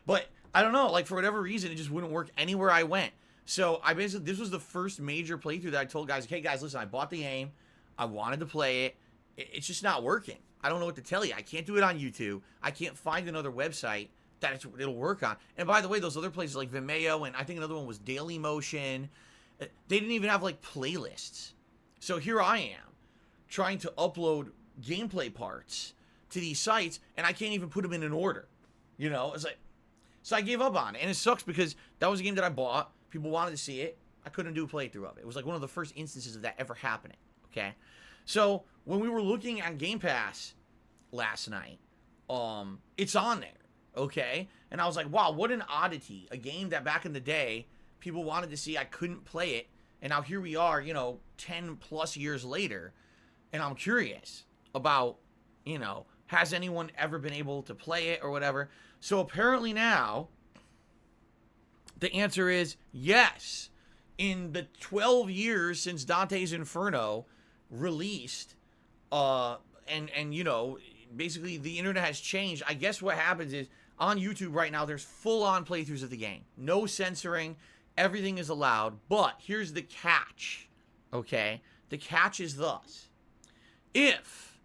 But I don't know, like for whatever reason, it just wouldn't work anywhere I went. So I basically, this was the first major playthrough that I told guys, hey guys, listen, I bought the game. I wanted to play it. It's just not working. I don't know what to tell you. I can't do it on YouTube. I can't find another website that it'll work on. And by the way, those other places like Vimeo and I think another one was Daily Motion, they didn't even have like playlists. So here I am trying to upload gameplay parts to these sites and I can't even put them in an order. You know, it's like, so I gave up on it. And it sucks because that was a game that I bought. People wanted to see it. I couldn't do a playthrough of it. It was like one of the first instances of that ever happening. Okay. So when we were looking on Game Pass last night, it's on there. Okay. And I was like, wow, what an oddity. A game that back in the day, people wanted to see, I couldn't play it. And now here we are, you know, 10 plus years later. And I'm curious about, you know, has anyone ever been able to play it or whatever? So apparently now, the answer is yes. In the 12 years since Dante's Inferno released, and you know, basically the internet has changed. I guess what happens is on YouTube right now, there's full-on playthroughs of the game. No censoring. Everything is allowed. But here's the catch, okay? The catch is thus. If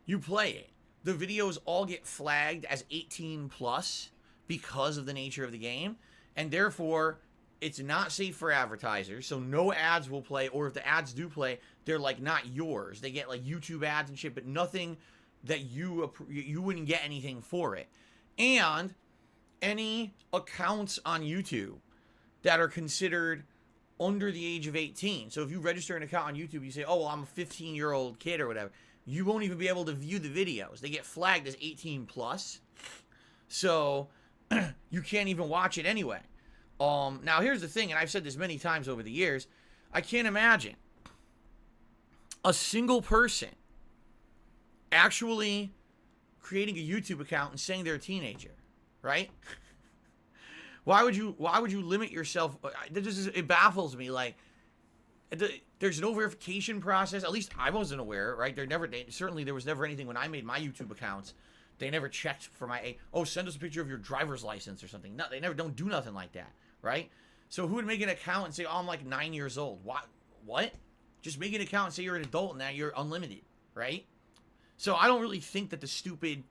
you play it, the videos all get flagged as 18 plus because of the nature of the game. And therefore, it's not safe for advertisers. So no ads will play. Or if the ads do play, they're like not yours. They get like YouTube ads and shit, but nothing that you wouldn't get anything for it. And any accounts on YouTube that are considered under the age of 18. So if you register an account on YouTube, you say, oh, well, I'm a 15-year-old kid or whatever. You won't even be able to view the videos. They get flagged as 18 plus. So you can't even watch it anyway. Now here's the thing, and I've said this many times over the years. I can't imagine a single person actually creating a YouTube account and saying they're a teenager, right? Why would you limit yourself? It baffles me. Like, there's no verification process. At least I wasn't aware, right? Certainly there was never anything when I made my YouTube accounts. They never checked for my, oh, send us a picture of your driver's license or something. No, they never don't do nothing like that, right? So who would make an account and say, oh, I'm like 9 years old? What? Just make an account and say you're an adult and now you're unlimited, right? So I don't really think that the stupid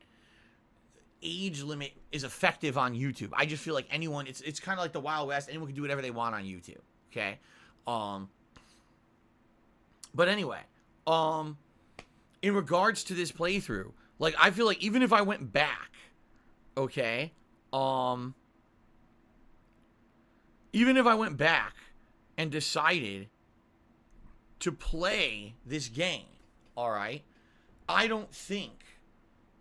age limit is effective on YouTube. I just feel like anyone, it's kind of like the Wild West. Anyone can do whatever they want on YouTube, okay? But anyway, in regards to this playthrough, like, I feel like even if I went back, okay, even if I went back and decided to play this game, all right, I don't think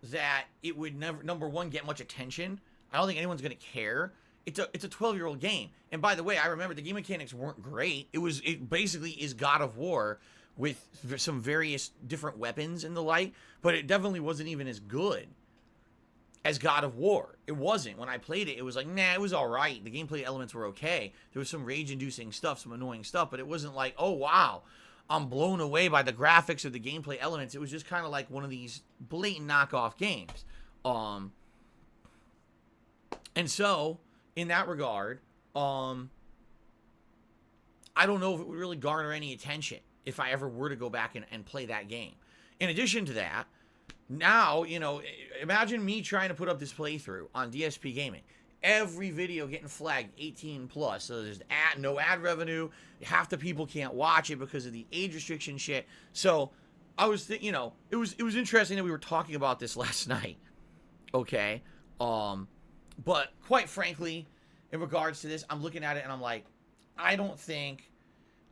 that it would never, number one, get much attention. I don't think anyone's going to care. It's a 12-year-old game. And by the way, I remember the game mechanics weren't great. It basically is God of War with some various different weapons and the like, but it definitely wasn't even as good as God of War. It wasn't. When I played it, it was like, nah, it was all right. The gameplay elements were okay. There was some rage-inducing stuff, some annoying stuff, but it wasn't like, oh, wow, I'm blown away by the graphics or the gameplay elements. It was just kind of like one of these blatant knockoff games. And so, in that regard, I don't know if it would really garner any attention if I ever were to go back and play that game. In addition to that, now, you know, imagine me trying to put up this playthrough on DSPGaming. Every video getting flagged 18 plus. So there's no ad revenue. Half the people can't watch it because of the age restriction shit. So I was thinking, you know, it was interesting that we were talking about this last night. Okay. But quite frankly, in regards to this, I'm looking at it and I'm like, I don't think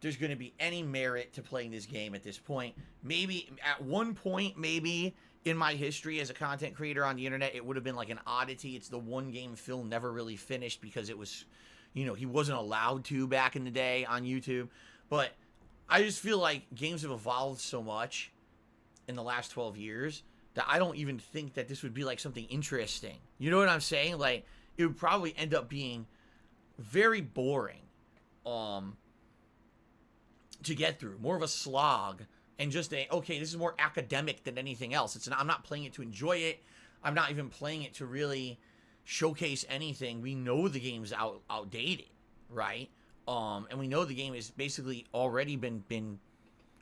there's going to be any merit to playing this game at this point. Maybe at one point, maybe in my history as a content creator on the internet, it would have been like an oddity. It's the one game Phil never really finished because it was, you know, he wasn't allowed to back in the day on YouTube. But I just feel like games have evolved so much in the last 12 years that I don't even think that this would be like something interesting. You know what I'm saying? Like, it would probably end up being very boring to get through. More of a slog. And just okay, this is more academic than anything else. I'm not playing it to enjoy it. I'm not even playing it to really, showcase anything, we know the game's outdated, right? And we know the game has basically already been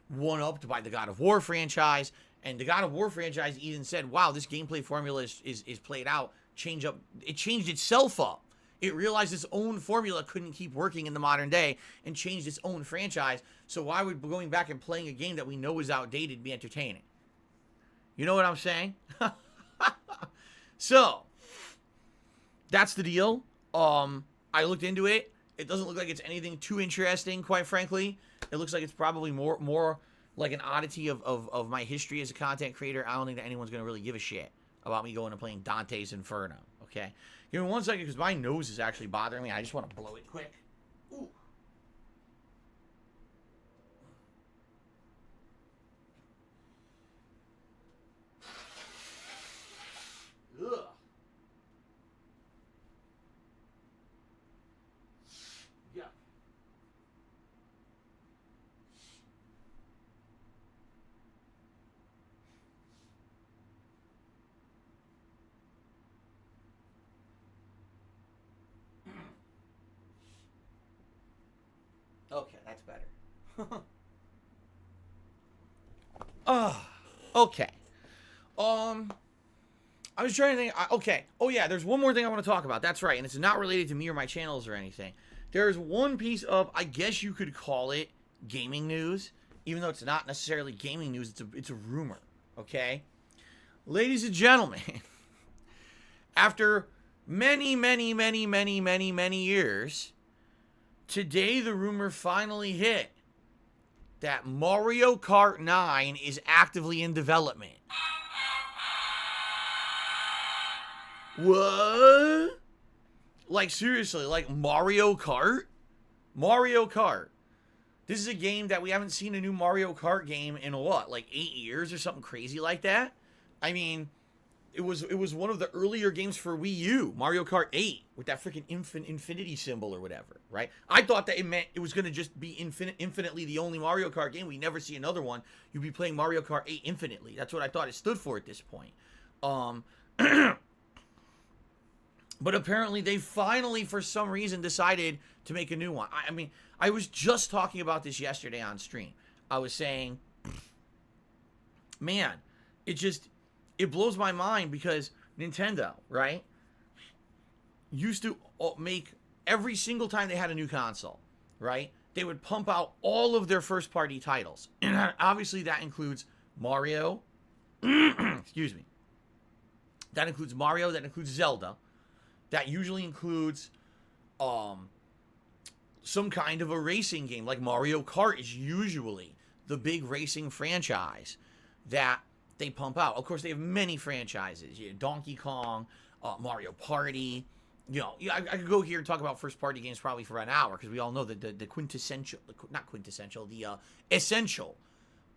one-upped by the God of War franchise, and the God of War franchise even said, wow, this gameplay formula is played out, it changed itself up. It realized its own formula couldn't keep working in the modern day and changed its own franchise, so why would going back and playing a game that we know is outdated be entertaining? You know what I'm saying? So, that's the deal. I looked into it. It doesn't look like it's anything too interesting, quite frankly. It looks like it's probably more like an oddity of my history as a content creator. I don't think that anyone's going to really give a shit about me going and playing Dante's Inferno, okay? Give me 1 second, because my nose is actually bothering me. I just want to blow it quick. Ooh. Ugh. Yeah. Okay, that's better. Okay. I was trying to think. Okay. Oh, yeah, there's one more thing I want to talk about. That's right, and it's not related to me or my channels or anything. There's one piece of, I guess you could call it gaming news, even though it's not necessarily gaming news. It's a rumor, okay? Ladies and gentlemen, after many years, today the rumor finally hit that Mario Kart 9 is actively in development. What? Like, seriously, like Mario Kart? Mario Kart. This is a game that we haven't seen a new Mario Kart game in what, like 8 years or something crazy like that? I mean, it was one of the earlier games for Wii U, Mario Kart 8, with that freaking infinity symbol or whatever, right? I thought that it meant it was going to just be infinitely the only Mario Kart game. We never see another one. You'd be playing Mario Kart 8 infinitely. That's what I thought it stood for at this point. But apparently they finally, for some reason, decided to make a new one. I mean, I was just talking about this yesterday on stream. I was saying, man, it blows my mind because Nintendo, right, used to make every single time they had a new console, right, they would pump out all of their first-party titles. And obviously that includes Mario, excuse me, that includes Mario, that includes Zelda, that usually includes some kind of a racing game, like Mario Kart is usually the big racing franchise that they pump out. Of course, they have many franchises. You know, Donkey Kong, Mario Party. You know, I could go here and talk about first-party games probably for an hour because we all know that the quintessential, not quintessential, the essential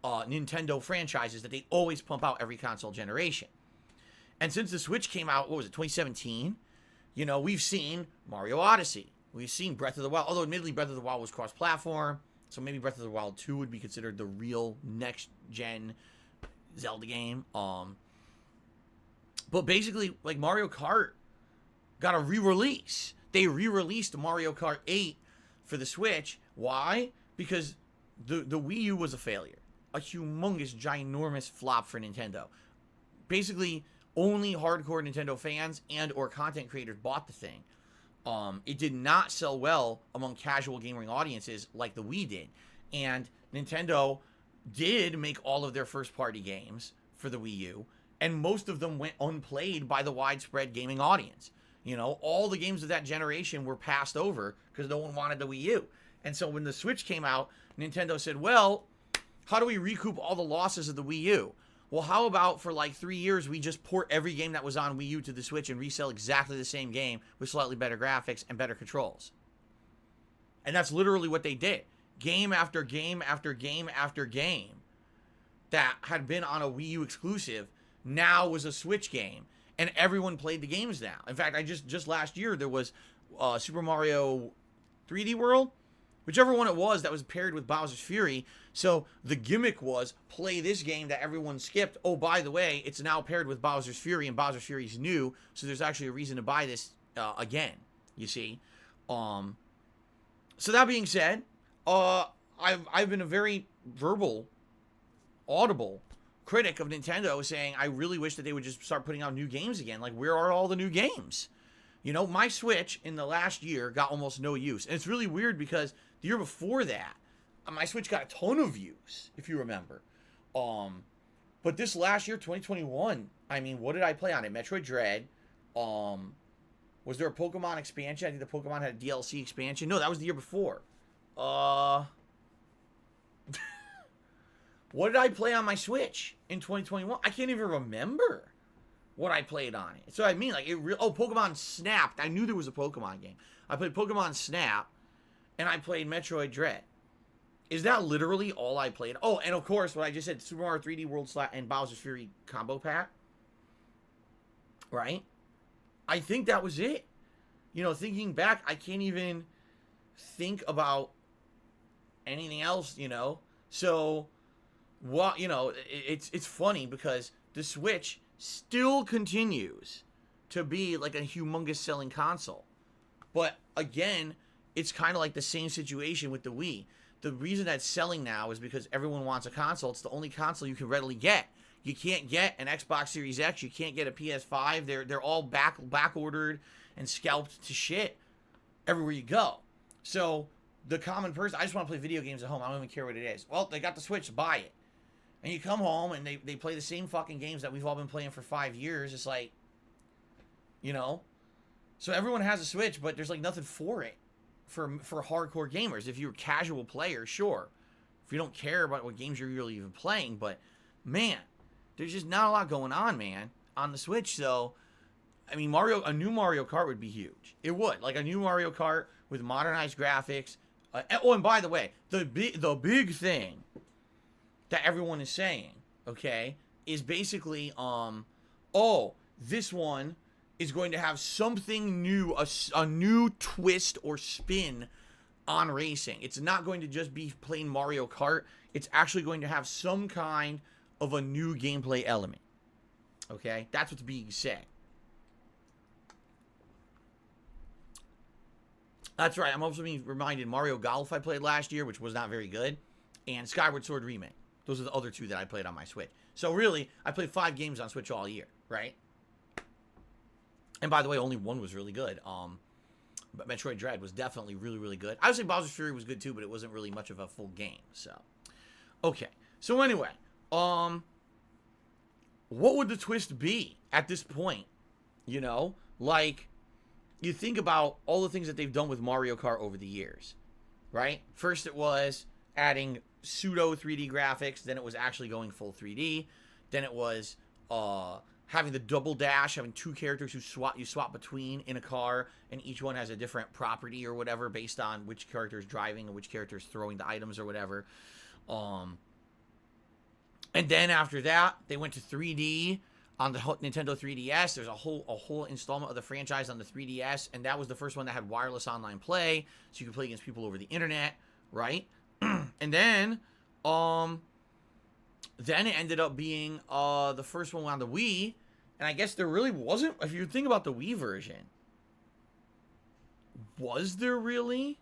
Nintendo franchises that they always pump out every console generation. And since the Switch came out, what was it, 2017? You know, we've seen Mario Odyssey. We've seen Breath of the Wild, although admittedly Breath of the Wild was cross-platform, so maybe Breath of the Wild 2 would be considered the real next-gen Zelda game. But basically, like, Mario Kart got a re-release. They re-released Mario Kart 8 for the Switch. Why? Because the Wii U was a failure. A humongous, ginormous flop for Nintendo. Basically, only hardcore Nintendo fans and or content creators bought the thing. It did not sell well among casual gaming audiences like the Wii did. And Nintendo did make all of their first-party games for the Wii U, and most of them went unplayed by the widespread gaming audience. You know, all the games of that generation were passed over because no one wanted the Wii U. And so when the Switch came out, Nintendo said, well, how do we recoup all the losses of the Wii U? Well, how about for like 3 years, we just port every game that was on Wii U to the Switch and resell exactly the same game with slightly better graphics and better controls. And that's literally what they did. Game after game after game after game that had been on a Wii U exclusive now was a Switch game. And everyone played the games now. In fact, I just last year, there was Super Mario 3D World. Whichever one it was that was paired with Bowser's Fury So the gimmick was play this game that everyone skipped. Oh, by the way, it's now paired with Bowser's Fury, and Bowser's Fury is new, so there's actually a reason to buy this again. You see, so that being said, I've been a very verbal, audible critic of Nintendo, saying I really wish that they would just start putting out new games again. Like, where are all the new games? You know, my Switch in the last year got almost no use, and it's really weird because the year before that, my Switch got a ton of use, if you remember. But this last year, 2021, I mean, what did I play on it? Metroid Dread. Was there a Pokemon expansion? I think the Pokemon had a DLC expansion. No, that was the year before. What did I play on my Switch in 2021? I can't even remember what I played on it. So I mean, like, Pokemon Snap. I knew there was a Pokemon game. I played Pokemon Snap, and I played Metroid Dread. Is that literally all I played? Oh, and of course, what I just said, Super Mario 3D World and Bowser's Fury combo pack. Right? I think that was it. You know, thinking back, I can't even think about anything else, you know? So, what, you know, it's funny because the Switch still continues to be like a humongous selling console. But again, it's kind of like the same situation with the Wii. The reason that's selling now is because everyone wants a console. It's the only console you can readily get. You can't get an Xbox Series X. You can't get a PS5. They're all back ordered and scalped to shit everywhere you go. So the common person, I just want to play video games at home. I don't even care what it is. Well, they got the Switch. Buy it. And you come home and they play the same fucking games that we've all been playing for 5 years. It's like, you know. So everyone has a Switch, but there's like nothing for it. For hardcore gamers. If you're a casual player, sure. If you don't care about what games you're really even playing, but man, there's just not a lot going on, man, on the Switch. So, I mean, a new Mario Kart would be huge. It would. Like a new Mario Kart with modernized graphics. And by the way, the big thing that everyone is saying, okay, is basically, this one is going to have something new, a new twist or spin on racing. It's not going to just be plain Mario Kart. It's actually going to have some kind of a new gameplay element. Okay? That's what's being said. That's right. I'm also being reminded Mario Golf I played last year, which was not very good, and Skyward Sword Remake. Those are the other two that I played on my Switch. So really, I played 5 games on Switch all year, right? And by the way, only one was really good. But Metroid Dread was definitely really, really good. I would say Bowser's Fury was good too, but it wasn't really much of a full game. So, okay. So anyway, what would the twist be at this point? You know, like, you think about all the things that they've done with Mario Kart over the years, right? First, it was adding pseudo 3D graphics. Then it was actually going full 3D. Then it was having the double dash, having 2 characters who you swap between in a car, and each one has a different property or whatever based on which character is driving and which character is throwing the items or whatever. And then after that, they went to 3D on the Nintendo 3DS. There's a whole installment of the franchise on the 3DS, and that was the first one that had wireless online play, so you could play against people over the internet, right? And then it ended up being the first one on the Wii, and I guess there really wasn't, if you think about the Wii version, was there really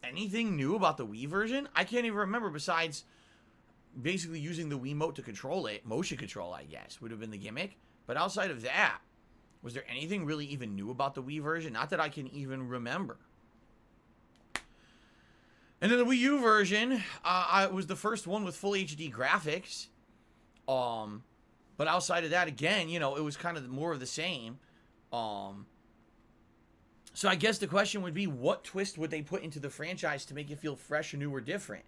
anything new about the Wii version? I can't even remember, besides basically using the Wiimote to control it. Motion control, I guess, would have been the gimmick. But outside of that, was there anything really even new about the Wii version? Not that I can even remember. And then the Wii U version, was the first one with full HD graphics. But outside of that, again, you know, it was kind of more of the same. So I guess the question would be, what twist would they put into the franchise to make it feel fresh, new, or different?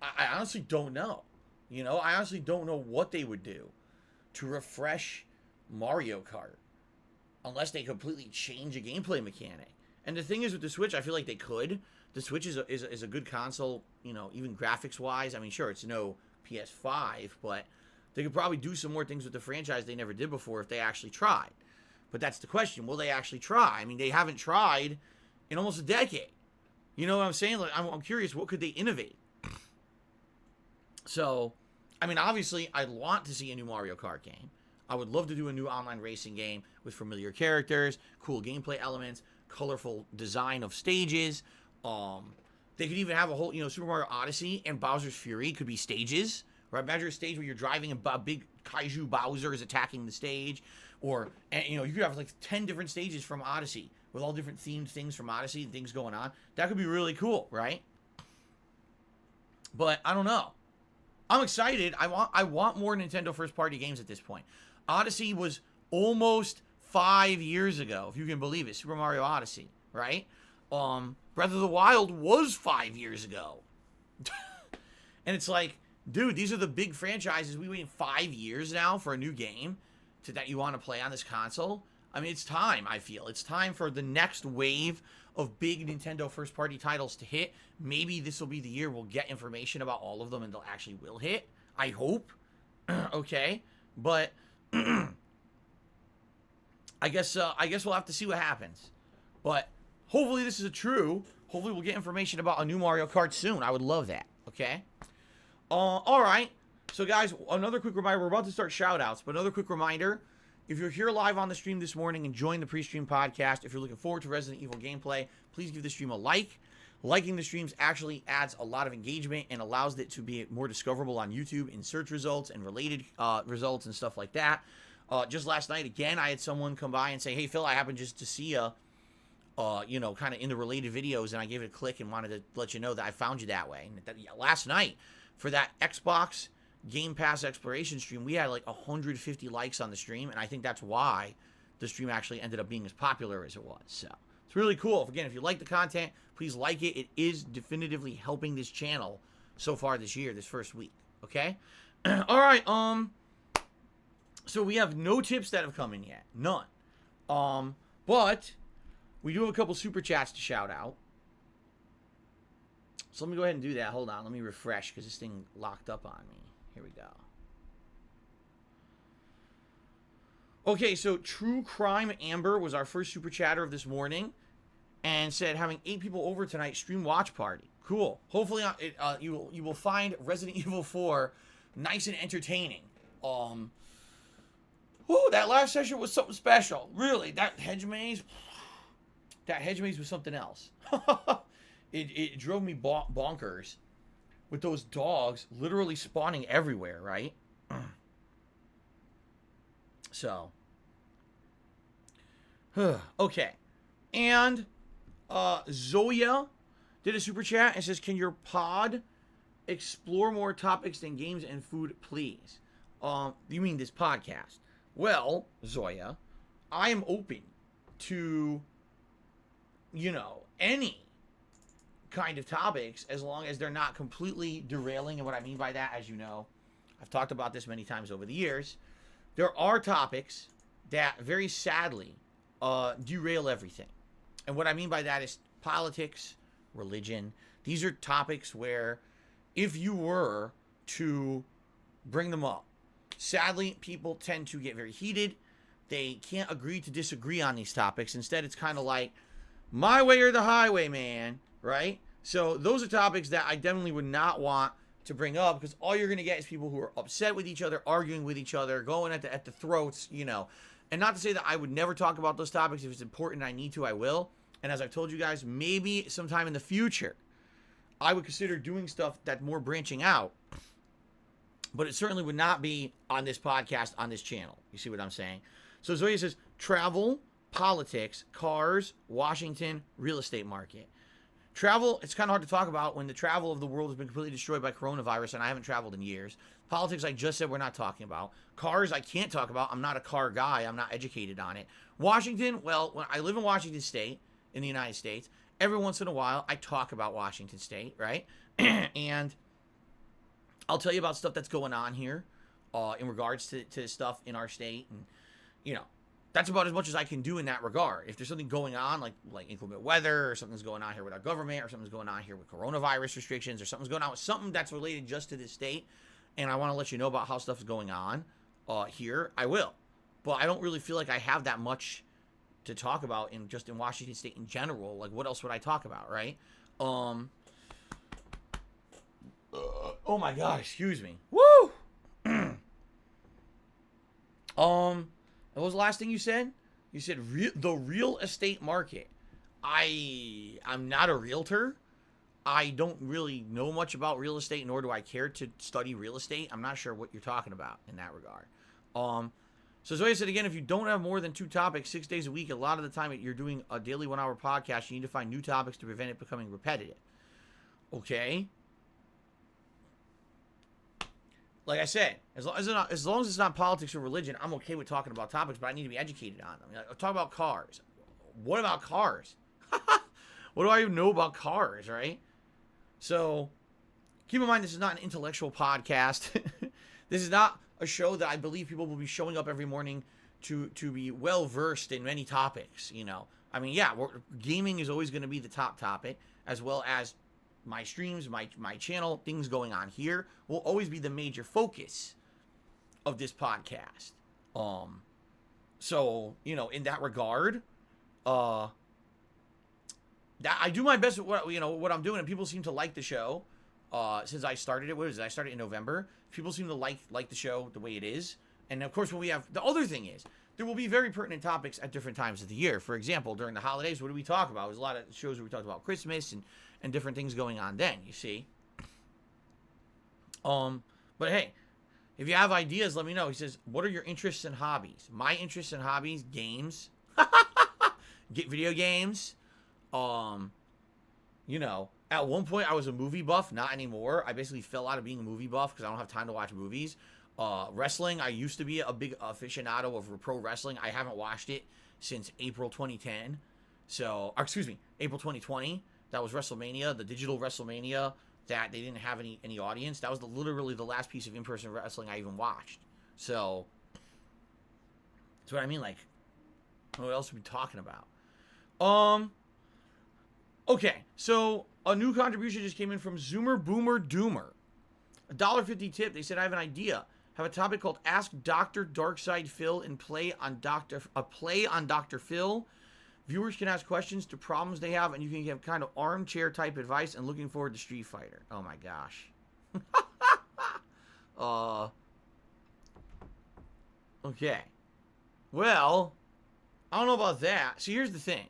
I honestly don't know. You know, I honestly don't know what they would do to refresh Mario Kart, unless they completely change a gameplay mechanic. And the thing is, with the Switch, I feel like they could. The Switch is a good console, you know, even graphics-wise. I mean, sure, it's no PS5, but they could probably do some more things with the franchise they never did before if they actually tried. But that's the question. Will they actually try? I mean, they haven't tried in almost a decade. You know what I'm saying? Like, I'm curious, what could they innovate? So, I mean, obviously, I'd want to see a new Mario Kart game. I would love to do a new online racing game with familiar characters, cool gameplay elements, colorful design of stages. They could even have a whole, Super Mario Odyssey and Bowser's Fury could be stages, right? Imagine a stage where you're driving and a big kaiju Bowser is attacking the stage. Or, you could have like 10 different stages from Odyssey with all different themed things from Odyssey and things going on. That could be really cool, right? But I don't know. I'm excited. I want more Nintendo first-party games at this point. Odyssey was almost 5 years ago, if you can believe it. Super Mario Odyssey, right? Breath of the Wild was 5 years ago. And it's like, dude, these are the big franchises. We waited 5 years now for a new game that you want to play on this console. I mean, it's time, I feel. It's time for the next wave of big Nintendo first-party titles to hit. Maybe this will be the year we'll get information about all of them and they'll actually will hit. I hope. Okay. But I guess we'll have to see what happens. But hopefully this is true. Hopefully we'll get information about a new Mario Kart soon. I would love that. Okay. All right. So guys, another quick reminder. We're about to start shout-outs, but another quick reminder. If you're here live on the stream this morning, enjoying the PreStream podcast, if you're looking forward to Resident Evil gameplay, please give the stream a like. Liking the streams actually adds a lot of engagement and allows it to be more discoverable on YouTube in search results and related results and stuff like that. Just last night, again, I had someone come by and say, hey, Phil, I happened just to see you, kind of in the related videos, and I gave it a click and wanted to let you know that I found you that way. And last night, for that Xbox Game Pass exploration stream, we had like 150 likes on the stream, and I think that's why the stream actually ended up being as popular as it was. So it's really cool. If you like the content, please like it. It is definitively helping this channel so far this year, this first week. Okay. All right. So we have no tips that have come in yet, none. But we do have a couple super chats to shout out. So let me go ahead and do that. Hold on, let me refresh because this thing locked up on me. Here we go. Okay, so True Crime Amber was our first super chatter of this morning and said, having 8 people over tonight, stream watch party. Cool. Hopefully you will find Resident Evil 4 nice and entertaining. That last session was something special. Really, that hedge maze was something else. It drove me bonkers. With those dogs literally spawning everywhere, right? So. Okay. And Zoya did a super chat and says, can your pod explore more topics than games and food, please? You mean this podcast? Well, Zoya, I am open to, any kind of topics as long as they're not completely derailing. And what I mean by that, as you know, I've talked about this many times over the years, there are topics that very sadly derail everything. And what I mean by that is politics, religion. These are topics where if you were to bring them up, sadly people tend to get very heated. They can't agree to disagree on these topics. Instead, it's kind of like my way or the highway, man. Right? So those are topics that I definitely would not want to bring up, because all you're going to get is people who are upset with each other, arguing with each other, going at the throats, And not to say that I would never talk about those topics. If it's important and I need to, I will. And as I've told you guys, maybe sometime in the future, I would consider doing stuff that's more branching out. But it certainly would not be on this podcast, on this channel. You see what I'm saying? So Zoya says, travel, politics, cars, Washington, real estate market. Travel, it's kind of hard to talk about when the travel of the world has been completely destroyed by coronavirus, and I haven't traveled in years. Politics, I just said we're not talking about. Cars, I can't talk about. I'm not a car guy. I'm not educated on it. Washington, well, when I live in Washington State, in the United States, every once in a while, I talk about Washington State, right? And I'll tell you about stuff that's going on here in regards to stuff in our state. And, that's about as much as I can do in that regard. If there's something going on, like inclement weather, or something's going on here with our government, or something's going on here with coronavirus restrictions, or something's going on with something that's related just to this state, and I want to let you know about how stuff is going on here, I will. But I don't really feel like I have that much to talk about in Washington State in general. Like, what else would I talk about, right? Um. Oh my God! Excuse me. Woo. What was the last thing you said? You said the real estate market. I'm not a realtor. I don't really know much about real estate, nor do I care to study real estate. I'm not sure what you're talking about in that regard. So as I said again, if you don't have more than 2 topics 6 days a week, a lot of the time you're doing a daily 1 hour podcast, you need to find new topics to prevent it becoming repetitive. Okay? Like I said, as long as it's not politics or religion, I'm okay with talking about topics, but I need to be educated on them. Like, talk about cars. What about cars? What do I even know about cars, right? So, keep in mind, this is not an intellectual podcast. This is not a show that I believe people will be showing up every morning to be well versed in many topics. You know, I mean, yeah, gaming is always going to be the top topic, as well as my streams, my channel, things going on here will always be the major focus of this podcast. So you know, in that regard, that I do my best at what I'm doing, and people seem to like the show. Since I started it, I started in November. People seem to like the show the way it is. And of course, when we have the other thing is there will be very pertinent topics at different times of the year. For example, during the holidays, what do we talk about? There's a lot of shows where we talked about Christmas and different things going on then. You see. But hey, if you have ideas, let me know. He says, "What are your interests and hobbies?" My interests and hobbies: games, get video games. You know, at one point I was a movie buff, not anymore. I basically fell out of being a movie buff because I don't have time to watch movies. Wrestling, I used to be a big aficionado of pro wrestling. I haven't watched it since April 2010. So, excuse me, April 2020. That was WrestleMania, the digital WrestleMania that they didn't have any audience. That was literally the last piece of in-person wrestling I even watched. So, that's what I mean. Like, what else are we talking about? Okay, so a new contribution just came in from Zoomer Boomer Doomer. $1.50 tip. They said, I have an idea. Have a topic called Ask Dr. Darkside Phil and play on Dr. Phil. Viewers can ask questions to problems they have, and you can give kind of armchair type advice, and looking forward to Street Fighter. Oh my gosh. Okay. Well, I don't know about that. So here's the thing.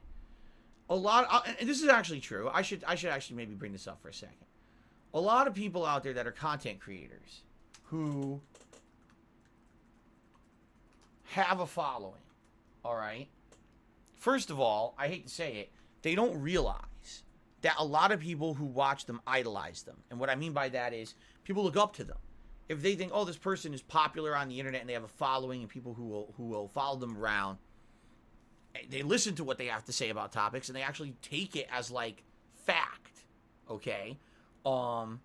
And this is actually true. I should actually maybe bring this up for a second. A lot of people out there that are content creators who have a following, all right? First of all, I hate to say it, they don't realize that a lot of people who watch them idolize them. And what I mean by that is people look up to them. If they think, oh, this person is popular on the internet and they have a following and people who will follow them around, they listen to what they have to say about topics and they actually take it as like fact, okay? And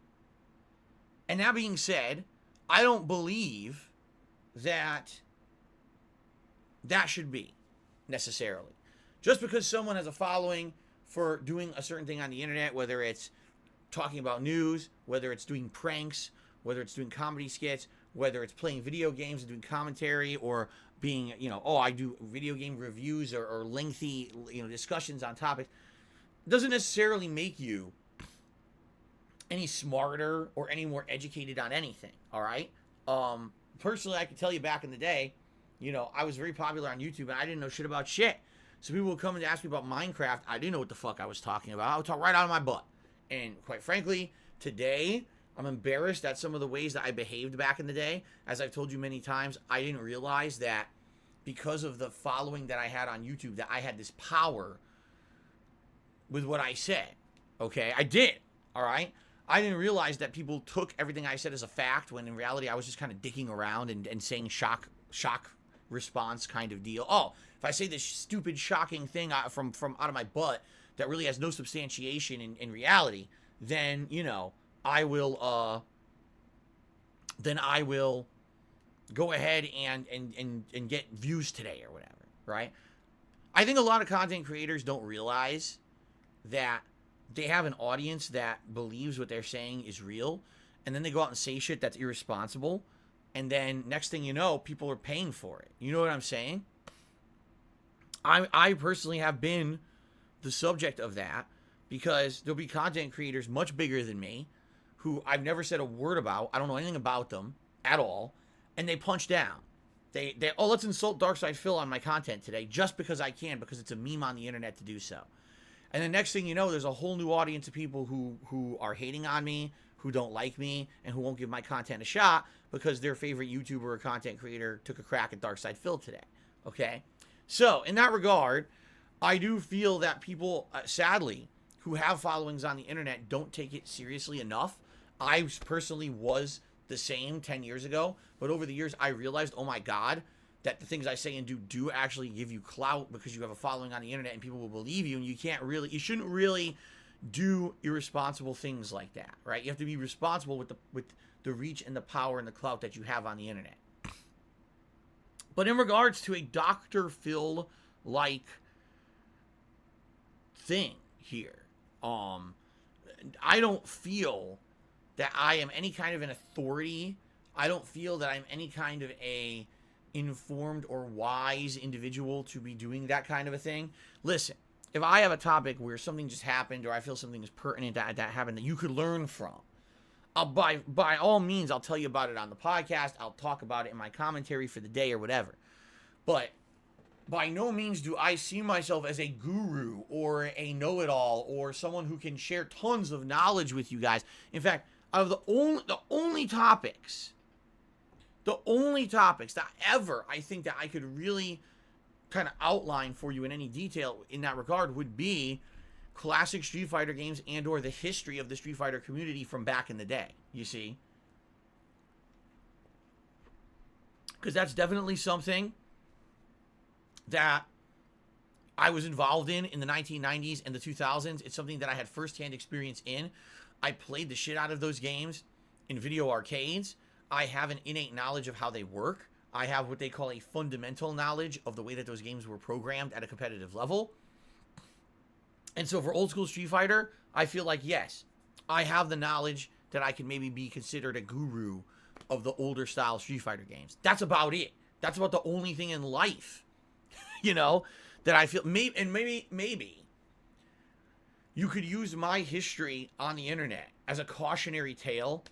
that being said, I don't believe that should be necessarily. Just because someone has a following for doing a certain thing on the internet, whether it's talking about news, whether it's doing pranks, whether it's doing comedy skits, whether it's playing video games and doing commentary, or being, I do video game reviews or lengthy, discussions on topics, doesn't necessarily make you any smarter or any more educated on anything, all right? Personally, I can tell you back in the day, I was very popular on YouTube and I didn't know shit about shit. So people would come and ask me about Minecraft. I didn't know what the fuck I was talking about. I would talk right out of my butt. And quite frankly, today, I'm embarrassed at some of the ways that I behaved back in the day. As I've told you many times, I didn't realize that because of the following that I had on YouTube, that I had this power with what I said. Okay? I did. All right? I didn't realize that people took everything I said as a fact, when in reality I was just kind of dicking around and saying shock response kind of deal. Oh, if I say this stupid, shocking thing from out of my butt that really has no substantiation in reality, then, I will go ahead and get views today or whatever, right? I think a lot of content creators don't realize that they have an audience that believes what they're saying is real, and then they go out and say shit that's irresponsible, and then next thing you know, people are paying for it. You know what I'm saying? I personally have been the subject of that, because there'll be content creators much bigger than me who I've never said a word about. I don't know anything about them at all. And they punch down. Oh, let's insult Darkside Phil on my content today just because I can, because it's a meme on the internet to do so. And the next thing you know, there's a whole new audience of people who are hating on me, who don't like me, and who won't give my content a shot because their favorite YouTuber or content creator took a crack at Darkside Phil today. Okay? So, in that regard, I do feel that people, sadly, who have followings on the internet don't take it seriously enough. I personally was the same 10 years ago, but over the years I realized, oh my god, that the things I say and do actually give you clout because you have a following on the internet and people will believe you, and you shouldn't really do irresponsible things like that, right? You have to be responsible with the reach and the power and the clout that you have on the internet. But in regards to a Dr. Phil like thing here, I don't feel that I am any kind of an authority. I don't feel that I'm any kind of a informed or wise individual to be doing that kind of a thing. Listen, if I have a topic where something just happened or I feel something is pertinent that happened that you could learn from, by all means, I'll tell you about it on the podcast. I'll talk about it in my commentary for the day or whatever. But by no means do I see myself as a guru or a know-it-all or someone who can share tons of knowledge with you guys. In fact, out of the only topics that ever I think that I could really kind of outline for you in any detail in that regard would be classic Street Fighter games and or the history of the Street Fighter community from back in the day, you see? Because that's definitely something that I was involved in the 1990s and the 2000s. It's something that I had firsthand experience in. I played the shit out of those games in video arcades. I have an innate knowledge of how they work. I have what they call a fundamental knowledge of the way that those games were programmed at a competitive level. And so for old school Street Fighter, I feel like, yes, I have the knowledge that I can maybe be considered a guru of the older style Street Fighter games. That's about it. That's about the only thing in life, you know, that I feel, maybe you could use my history on the internet as a cautionary tale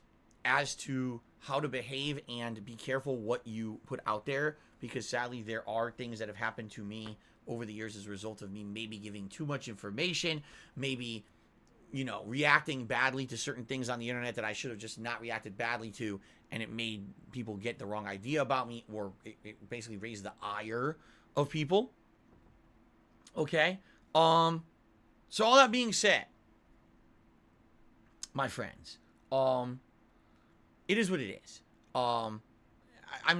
as to how to behave and be careful what you put out there, because sadly there are things that have happened to me over the years as a result of me maybe giving too much information, maybe, you know, reacting badly to certain things on the internet that I should have just not reacted badly to, and it made people get the wrong idea about me, or it basically raised the ire of people. Okay? So all that being said, my friends, it is what it is. I'm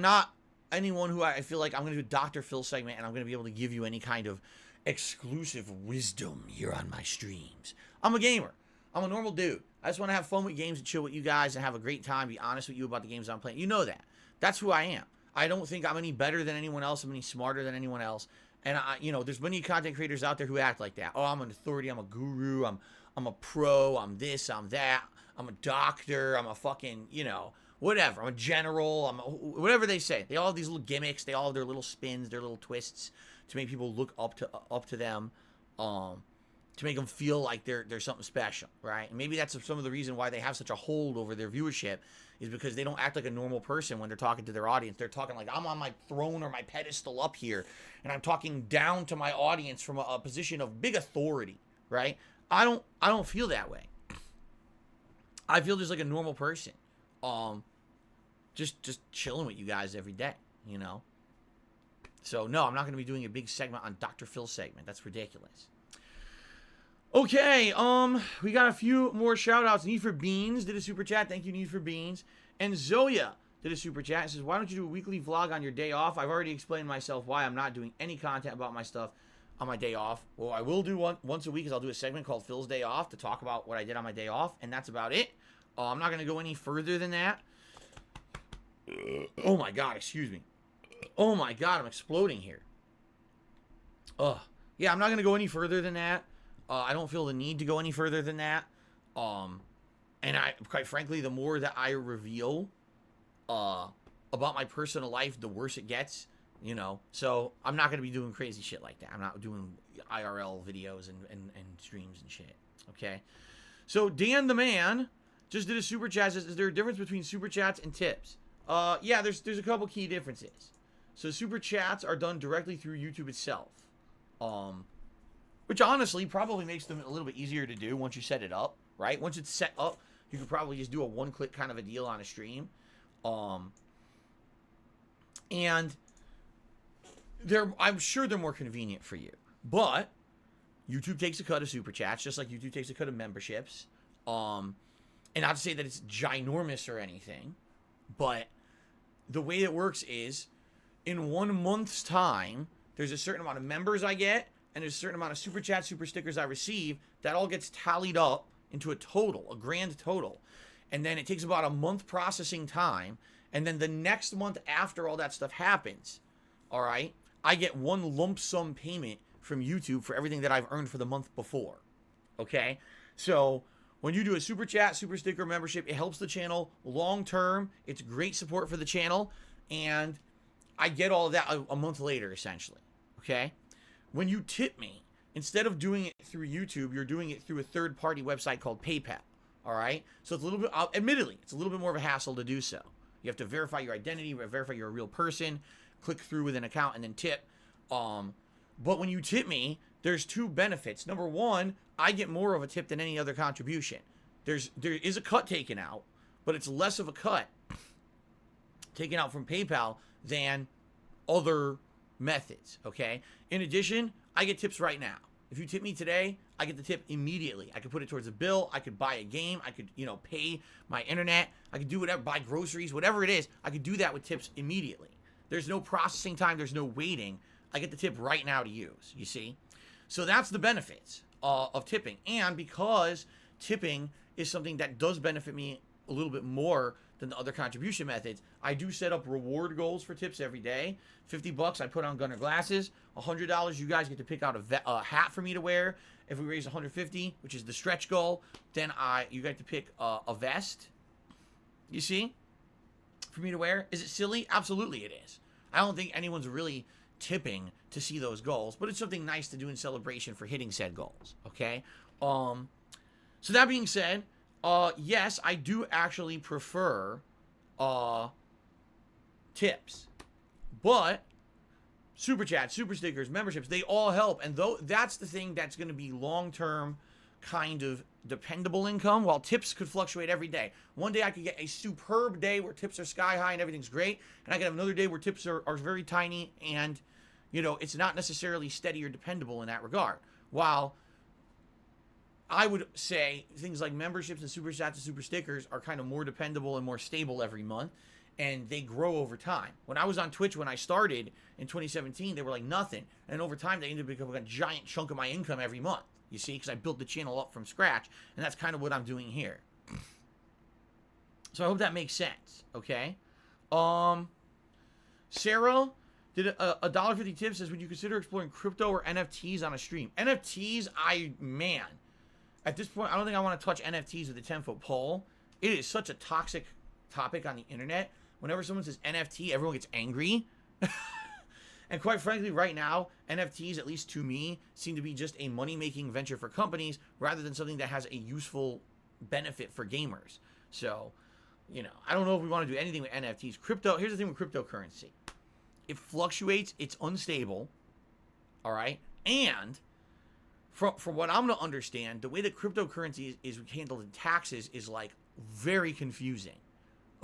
not anyone who I feel like I'm going to do a Dr. Phil segment and I'm going to be able to give you any kind of exclusive wisdom here on my streams. I'm a gamer. I'm a normal dude. I just want to have fun with games and chill with you guys and have a great time, be honest with you about the games I'm playing. You know that. That's who I am. I don't think I'm any better than anyone else. I'm any smarter than anyone else. And there's many content creators out there who act like that. Oh, I'm an authority. I'm a guru. I'm a pro. I'm this. I'm that. I'm a doctor. I'm a fucking, whatever. I'm a general. Whatever they say. They all have these little gimmicks. They all have their little spins, their little twists to make people look up to them, to make them feel like they're something special, right? And maybe that's some of the reason why they have such a hold over their viewership, is because they don't act like a normal person when they're talking to their audience. They're talking like, I'm on my throne or my pedestal up here, and I'm talking down to my audience from a position of big authority, right? I don't feel that way. I feel just like a normal person, just chilling with you guys every day, So no, I'm not going to be doing a big segment on Dr. Phil's segment. That's ridiculous. Okay, we got a few more shout-outs. Need for Beans did a super chat. Thank you, Need for Beans. And Zoya did a super chat. It says, why don't you do a weekly vlog on your day off? I've already explained myself why I'm not doing any content about my stuff on my day off. Well, I will do once a week, is I'll do a segment called Phil's Day Off to talk about what I did on my day off, and that's about it. I'm not going to go any further than that. Oh my god, excuse me. Oh my god, I'm exploding here. Yeah, I'm not going to go any further than that. I don't feel the need to go any further than that. And quite frankly, the more that I reveal about my personal life, the worse it gets, So I'm not going to be doing crazy shit like that. I'm not doing IRL videos and streams and shit. Okay. So Dan the Man just did a super chat. Says, is there a difference between super chats and tips? Yeah, there's a couple key differences. So super chats are done directly through YouTube itself, which honestly probably makes them a little bit easier to do once you set it up, right? Once it's set up, you could probably just do a one-click kind of a deal on a stream, and I'm sure they're more convenient for you, but YouTube takes a cut of super chats, just like YouTube takes a cut of memberships. And not to say that it's ginormous or anything, but the way it works is in 1 month's time, there's a certain amount of members I get, and there's a certain amount of super chats, super stickers I receive. That all gets tallied up into a total, a grand total. And then it takes about a month processing time. And then the next month after all that stuff happens, all right, I get one lump sum payment from YouTube for everything that I've earned for the month before. Okay? So when you do a super chat, super sticker membership, it helps the channel long term. It's great support for the channel. And I get all of that a month later, essentially. Okay? When you tip me, instead of doing it through YouTube, you're doing it through a third-party website called PayPal. All right? So it's a little bit, admittedly, it's a little bit more of a hassle to do so. You have to verify your identity, verify you're a real person, click through with an account, and then tip. But when you tip me, there's two benefits. Number one, I get more of a tip than any other contribution. There is a cut taken out, but it's less of a cut taken out from PayPal than other methods, okay? In addition, I get tips right now. If you tip me today, I get the tip immediately. I could put it towards a bill. I could buy a game. I could, pay my internet. I could do whatever, buy groceries, whatever it is. I could do that with tips immediately. There's no processing time. There's no waiting. I get the tip right now to use, you see? So that's the benefits of tipping. And because tipping is something that does benefit me a little bit more than the other contribution methods, I do set up reward goals for tips every day. $50, I put on Gunner glasses. $100, you guys get to pick out a hat for me to wear. If we raise $150, which is the stretch goal, then you get to pick a vest. You see? For me to wear. Is it silly? Absolutely it is. I don't think anyone's really tipping to see those goals, but it's something nice to do in celebration for hitting said goals. Okay? So that being said, yes, I do actually prefer tips, but super chats, super stickers, memberships, they all help. And that's the thing that's going to be long-term kind of dependable income, while tips could fluctuate every day. One day I could get a superb day where tips are sky high and everything's great, and I could have another day where tips are very tiny and, it's not necessarily steady or dependable in that regard. While I would say things like memberships and super chats and super stickers are kind of more dependable and more stable every month, and they grow over time. When I was on Twitch, when I started in 2017, they were like nothing. And over time, they ended up becoming a giant chunk of my income every month, you see, because I built the channel up from scratch, and that's kind of what I'm doing here. So I hope that makes sense, okay? Sarah did a $1.50 tip, says, would you consider exploring crypto or NFTs on a stream? NFTs, man. At this point, I don't think I want to touch NFTs with a 10-foot pole. It is such a toxic topic on the internet. Whenever someone says NFT, everyone gets angry. And quite frankly, right now, NFTs, at least to me, seem to be just a money-making venture for companies rather than something that has a useful benefit for gamers. So, I don't know if we want to do anything with NFTs. Crypto, here's the thing with cryptocurrency. It fluctuates, it's unstable, all right? And from what I'm going to understand, the way that cryptocurrency is handled in taxes is, very confusing,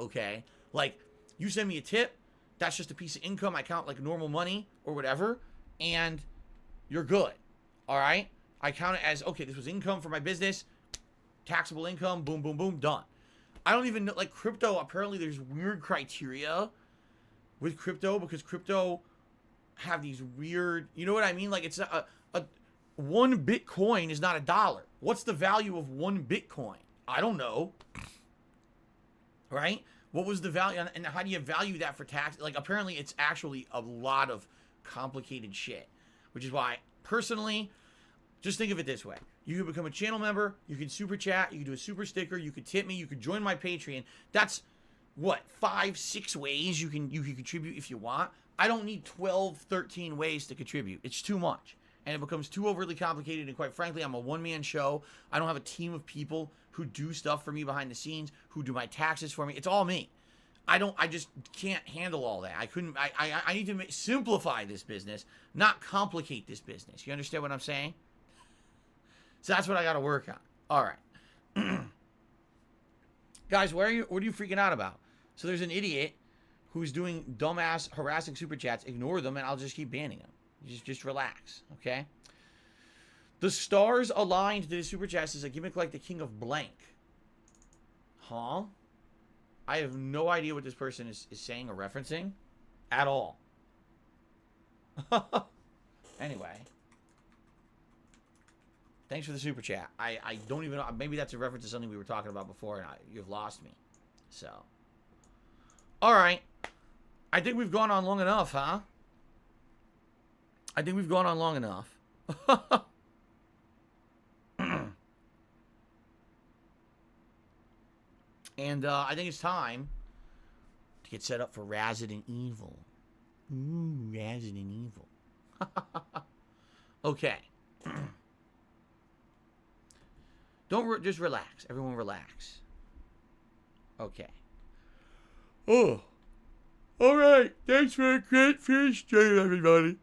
okay? Like, you send me a tip, that's just a piece of income I count like normal money or whatever, and you're good, all right? I count it as, okay, this was income for my business, taxable income, boom, boom, boom, done. I don't even know, crypto, apparently there's weird criteria with crypto because crypto have these weird, you know what I mean? It's one Bitcoin is not $1. What's the value of one Bitcoin? I don't know. Right? What was the value, and how do you value that for tax? Apparently it's actually a lot of complicated shit, which is why, personally, just think of it this way. You can become a channel member, you can super chat, you can do a super sticker, you could tip me, you could join my Patreon. That's, 5, 6 ways you can contribute if you want. I don't need 12, 13 ways to contribute. It's too much. and it becomes too overly complicated. And quite frankly, I'm a one-man show. I don't have a team of people who do stuff for me behind the scenes, who do my taxes for me. It's all me. I just can't handle all that. I need to simplify this business, not complicate this business. You understand what I'm saying? So that's what I got to work on. All right. Guys, what are you freaking out about? So there's an idiot who's doing dumbass harassing super chats. Ignore them and I'll just keep banning them. Just relax, okay? The stars aligned to the super chats is a gimmick like the king of blank. Huh? I have no idea what this person is saying or referencing at all. Anyway. Thanks for the super chat. I don't even know. Maybe that's a reference to something we were talking about before, and you've lost me. So. All right. I think we've gone on long enough, huh? I think we've gone on long enough. And I think it's time to get set up for Resident Evil. Ooh, Resident Evil. Okay. Just relax. Everyone relax. Okay. Oh. All right. Thanks for a great PreStream, everybody.